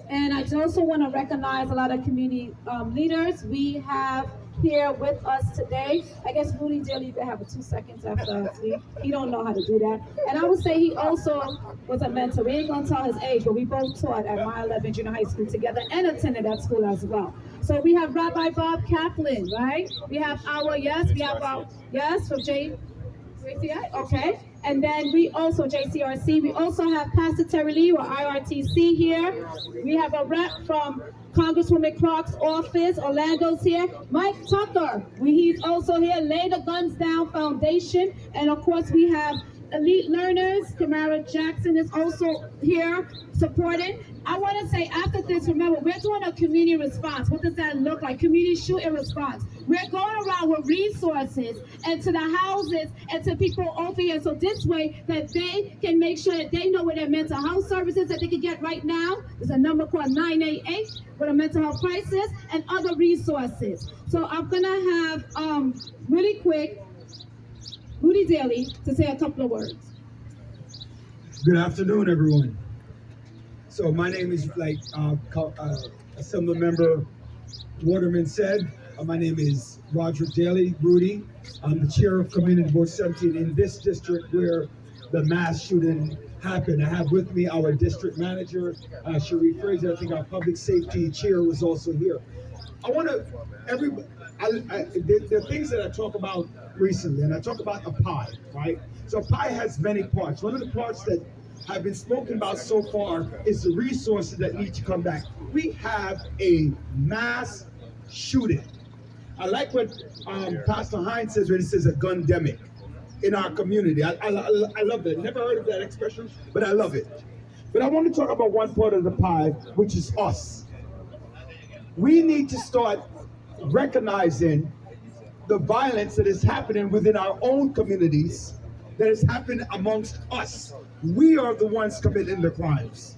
And I also want to recognize a lot of community leaders we have here with us today. I guess Rudy Daly could have 2 seconds after I speak. He don't know how to do that. And I would say he also was a mentor. We ain't gonna tell his age, but we both taught at my 11 Junior High School together and attended that school as well. So we have Rabbi Bob Kaplan, right? We have our from JCI, okay. And then we also, JCRC, we also have Pastor Terry Lee or IRTC here. We have a rep from Congresswoman Clark's office, Orlando's here. Mike Tucker, he's also here, Lay the Guns Down Foundation. And of course we have Elite Learners, Tamara Jackson is also here supporting. I want to say after this, remember, we're doing a community response. What does that look like? Community shooting response. We're going around with resources and to the houses and to people over here. So this way that they can make sure that they know where their mental health services that they can get right now. There's a number called 988 for a mental health crisis and other resources. So I'm going to have really quick Rudy Daly to say a couple of words. Good afternoon, everyone. So my name is, like Assemblymember Waterman said, my name is Roger Daly, Rudy. I'm the chair of Community Board 17 in this district where the mass shooting happened. I have with me our district manager, Sharif Fraser. I think our public safety chair was also here. I want to, the things that I talk about recently, and I talk about a pie, right? So a pie has many parts. One of the parts that have been spoken about so far is the resources that need to come back. We have a mass shooting. I like what Pastor Hines says when he says a gundemic in our community. I love that. Never heard of that expression, but I love it. But I want to talk about one part of the pie, which is us. We need to start recognizing the violence that is happening within our own communities, that is happening amongst us. We are the ones committing the crimes.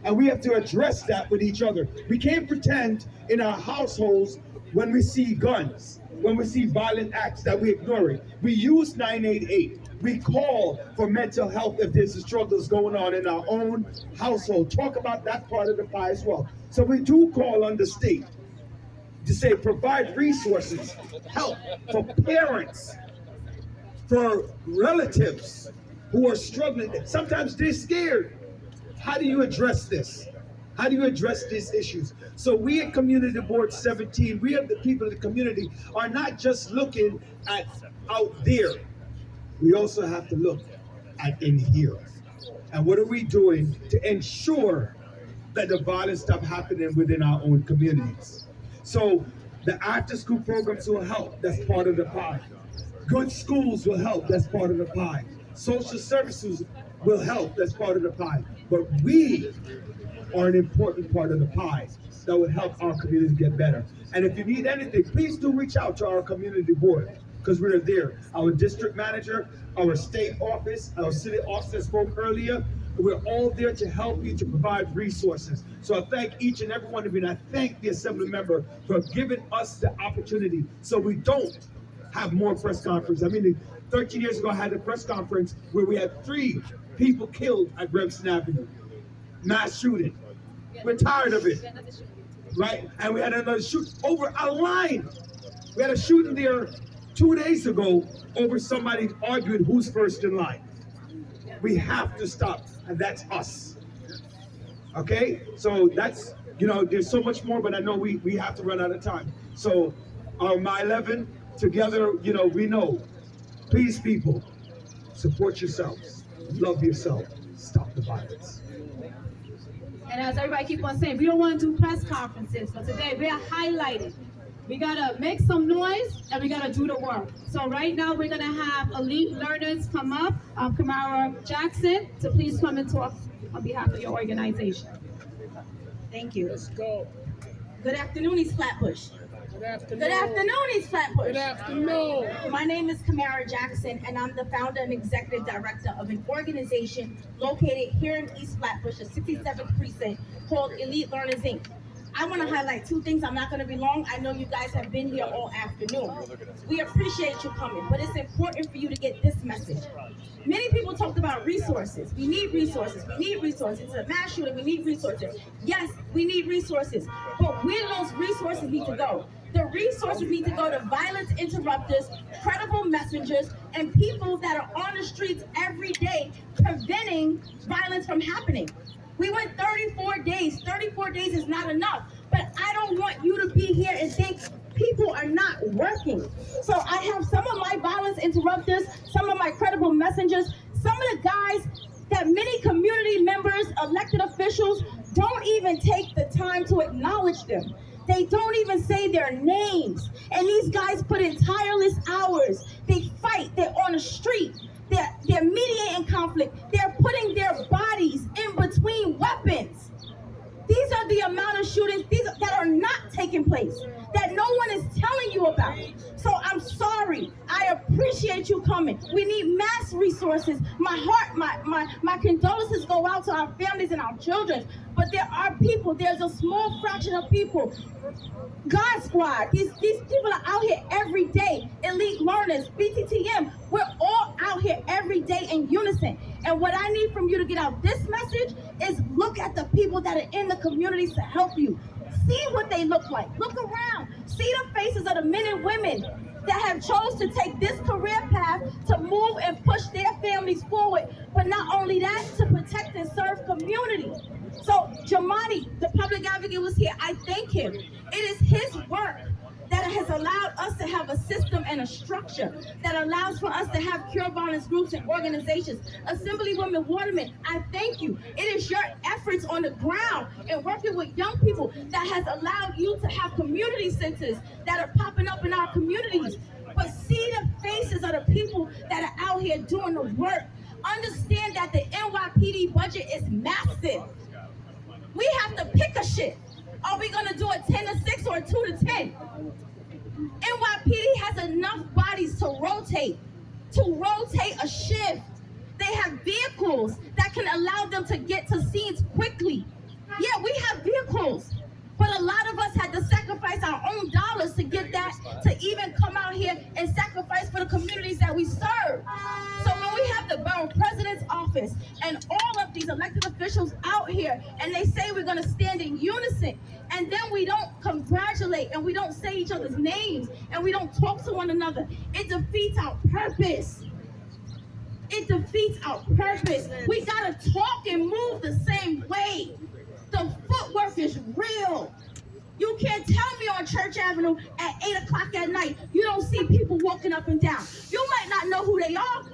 And we have to address that with each other. We can't pretend in our households when we see guns, when we see violent acts, that we ignore it. We use 988. We call for mental health if there's struggles going on in our own household. Talk about that part of the pie as well. So we do call on the state to say provide resources, help for parents, for relatives who are struggling. Sometimes they're scared. How do you address this? How do you address these issues? So we at Community Board 17, we have the people in the community are not just looking at out there. We also have to look at in here. And what are we doing to ensure that the violence stop happening within our own communities? So the after-school programs will help. That's part of the pie. Good schools will help. That's part of the pie. Social services will help. That's part of the pie. But we are an important part of the pie that would help our community get better. And if you need anything, please do reach out to our community board, because we're there. Our district manager, our state office, our city office spoke earlier. We're all there to help you, to provide resources. So I thank each and every one of you, and I thank the assembly member for giving us the opportunity so we don't have more press conferences. I mean, 13 years ago, I had a press conference where we had 3 people killed at Brewston Avenue. Mass shooting. We're tired of it, right? And we had another shoot over a line. We had a shooting there 2 days ago over somebody arguing who's first in line. We have to stop, and that's us. Okay? So that's, there's so much more, but I know we have to run out of time. So my 11, together, we know, please people, support yourselves, love yourself, stop the violence. And as everybody keep on saying, we don't want to do press conferences, but today we are highlighting. We gotta make some noise and we gotta do the work. So right now we're gonna have elite learners come up. Kamara Jackson, to please come and talk on behalf of your organization. Thank you. Let's go. Good afternoon, East Flatbush. Good afternoon. Good afternoon, East Flatbush. Good afternoon. My name is Kamara Jackson, and I'm the founder and executive director of an organization located here in East Flatbush, the 67th precinct, called Elite Learners, Inc. I want to highlight two things. I'm not going to be long. I know you guys have been here all afternoon. We appreciate you coming, but it's important for you to get this message. Many people talked about resources. We need resources. We need resources. It's a mass shooting. We need resources. Yes, we need resources, but where those resources need to go? The resources need to go to violence interrupters, credible messengers, and people that are on the streets every day preventing violence from happening. We went 34 days. 34 days is not enough. But I don't want you to be here and think people are not working. So I have some of my violence interrupters, some of my credible messengers, some of the guys that many community members, elected officials, don't even take the time to acknowledge them. They don't even say their names. And these guys put in tireless hours. They fight. They're on the street. They're mediating conflict. They're putting their bodies in between weapons. These are the amount of shootings that are not taking place, that no one is telling you about. So I'm sorry. I appreciate you coming. We need mass resources. My heart, my condolences go out to our families and our children. But there are people, there's a small fraction of people. God Squad, these people are out here every day. Elite Learners, BTTM, we're all out here every day in unison. And what I need from you to get out this message is look at the people that are in the communities to help you. See what they look like. Look around. See the faces of the men and women that have chose to take this career path to move and push their families forward. But not only that, to protect and serve community. So Jamani, the public advocate, was here. I thank him. It is his work that has allowed us to have a system and a structure that allows for us to have cure violence groups and organizations. Assemblywoman Waterman, I thank you. It is your efforts on the ground and working with young people that has allowed you to have community centers that are popping up in our communities. But see the faces of the people that are out here doing the work. Understand that the NYPD budget is massive. We have to pick a shift. Are we going to do a 10 to 6 or a 2 to 10? NYPD has enough bodies to rotate a shift. They have vehicles that can allow them to get to scenes quickly. Yeah, we have vehicles, but a lot of us had to sacrifice our own dollars to get that, to even come out here and sacrifice for the communities that we serve. So when we have the borough president's office and all of these elected officials out here, and they say we're going to stand in unison, and then we don't congratulate and we don't say each other's names and we don't talk to one another, it defeats our purpose. It defeats our purpose. We got to talk and move the same way. The footwork is real. You can't tell me on Church Avenue at 8 o'clock at night, you don't see people walking up and down. You might not know who they are.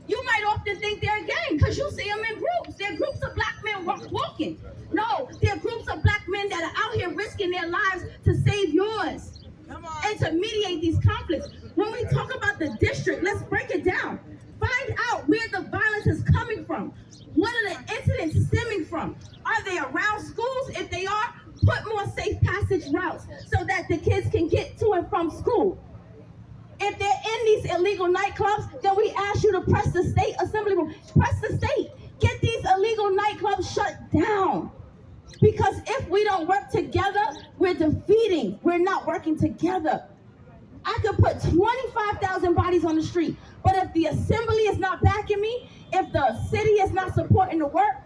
You might often think they're a gang because you see them in groups. They're groups of black men walking. No, they're groups of black men that are out here risking their lives to save yours and to mediate these conflicts. When we talk about the district, let's break it down. Find out where the violence is coming from. What are the incidents stemming from? Are they around schools? If they are, put more safe passage routes so that the kids can get to and from school. If they're in these illegal nightclubs, then we ask you to press the state assemblyman, press the state. Get these illegal nightclubs shut down. Because if we don't work together, we're defeating. We're not working together. I could put 25,000 bodies on the street, but if the assembly is not backing me, if the city is not supporting the work,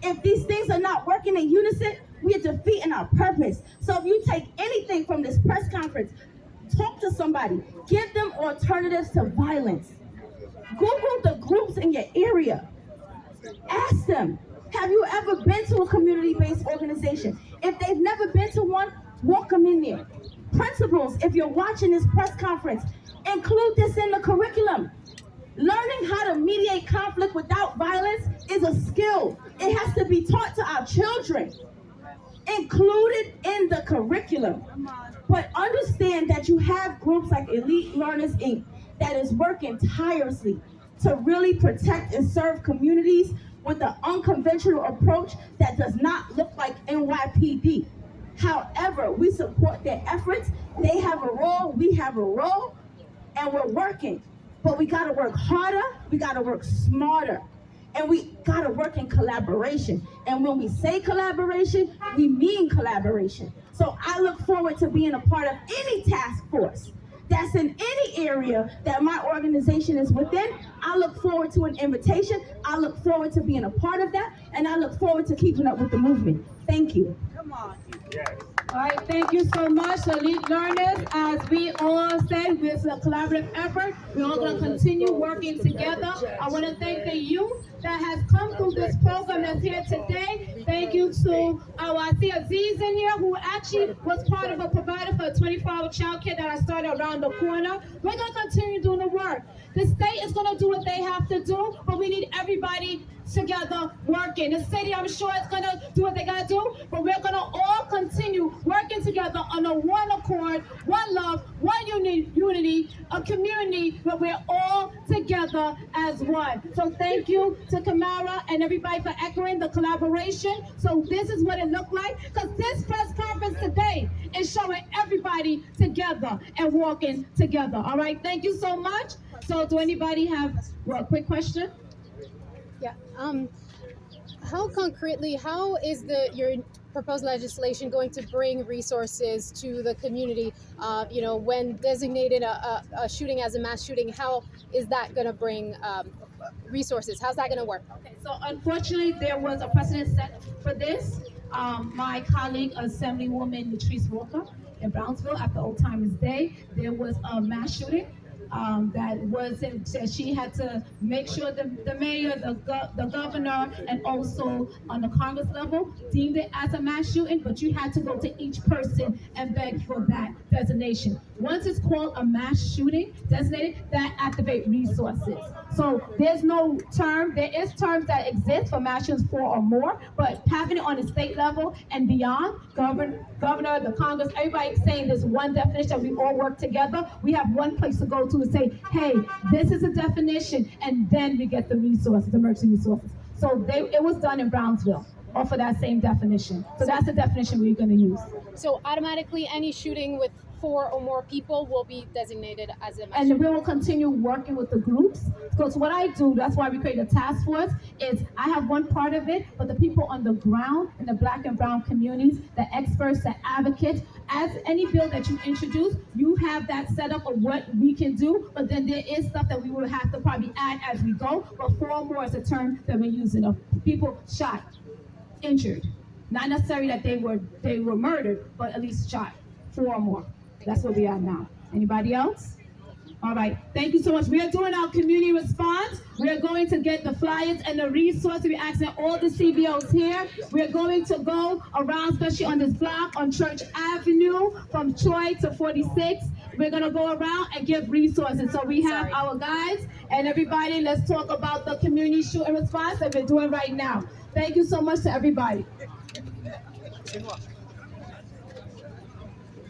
if these things are not working in unison, We are defeating our purpose. So if you take anything from this press conference, talk to somebody. Give them alternatives to violence. Google the groups in your area. Ask them, have you ever been to a community-based organization? If they've never been to one, walk them in there. Principals, if you're watching this press conference, include this in the curriculum. Learning how to mediate conflict without violence is a skill. It has to be taught to our children. Included in the curriculum. But understand that you have groups like Elite Learners Inc. that is working tirelessly to really protect and serve communities with an unconventional approach that does not look like NYPD. However, we support their efforts. They have a role, we have a role, and we're working. But we gotta work harder, we gotta work smarter, and we gotta work in collaboration. And when we say collaboration, we mean collaboration. So I look forward to being a part of any task force that's in any area that my organization is within. I look forward to an invitation. I look forward to being a part of that, and I look forward to keeping up with the movement. Thank you. Come on. Yes. All right, thank you so much, Elite Learners. As we all said, it's a collaborative effort. We're all going to continue working together. I want to thank the youth that has come through this program that's here today. Thank you to I see Aziz in here, who actually was part of a provider for a 24-hour child care that I started around the corner. We're going to continue doing the work. The state is going to do what they have to do, but we need everybody together working. The city, I'm sure, is going to do what they got to do, but we're going to all continue working together on a one accord, one love, one unity, a community where we're all together as one. So thank you to Kamara and everybody for echoing the collaboration. So this is what it looked like, because this press conference today is showing everybody together and walking together. All right, thank you so much. So do anybody have a quick question? Yeah. How concretely, how is your proposed legislation going to bring resources to the community? When designated a shooting as a mass shooting, how is that going to bring resources? How's that going to work? Okay, so unfortunately, there was a precedent set for this. My colleague, Assemblywoman Latrice Walker in Brownsville, at the Old Timers Day, there was a mass shooting. That she had to make sure the mayor, the governor, and also on the Congress level deemed it as a mass shooting, but you had to go to each person and beg for that designation. Once it's called a mass shooting designated, that activate resources. So there's no term, there is terms that exist for mass shootings 4 or more, but having it on the state level and beyond, governor, the Congress, everybody saying there's one definition that we all work together, we have one place to go to and say, hey, this is a definition, and then we get the resources, emergency resources. So it was done in Brownsville, off of that same definition. So that's the definition we're going to use. So automatically, any shooting with 4 or more people will be designated as a mass And shooting. we will continue working with the groups. Because what I do, that's why we create a task force, is I have one part of it, but the people on the ground in the Black and brown communities, the experts, the advocates, as any bill that you introduce, you have that set up of what we can do, but then there is stuff that we will have to probably add as we go. But 4 or more is a term that we're using of people shot, injured. Not necessarily that they were murdered, but at least shot. 4 or more. That's what we are now. Anybody else? All right. Thank you so much. We are doing our community response. We are going to get the flyers and the resources. We're asking all the CBOs here. We are going to go around, especially on this block on Church Avenue from Troy to 46. We're going to go around and give resources. So we have our guys and everybody. Let's talk about the community shooting response that we're doing right now. Thank you so much to everybody.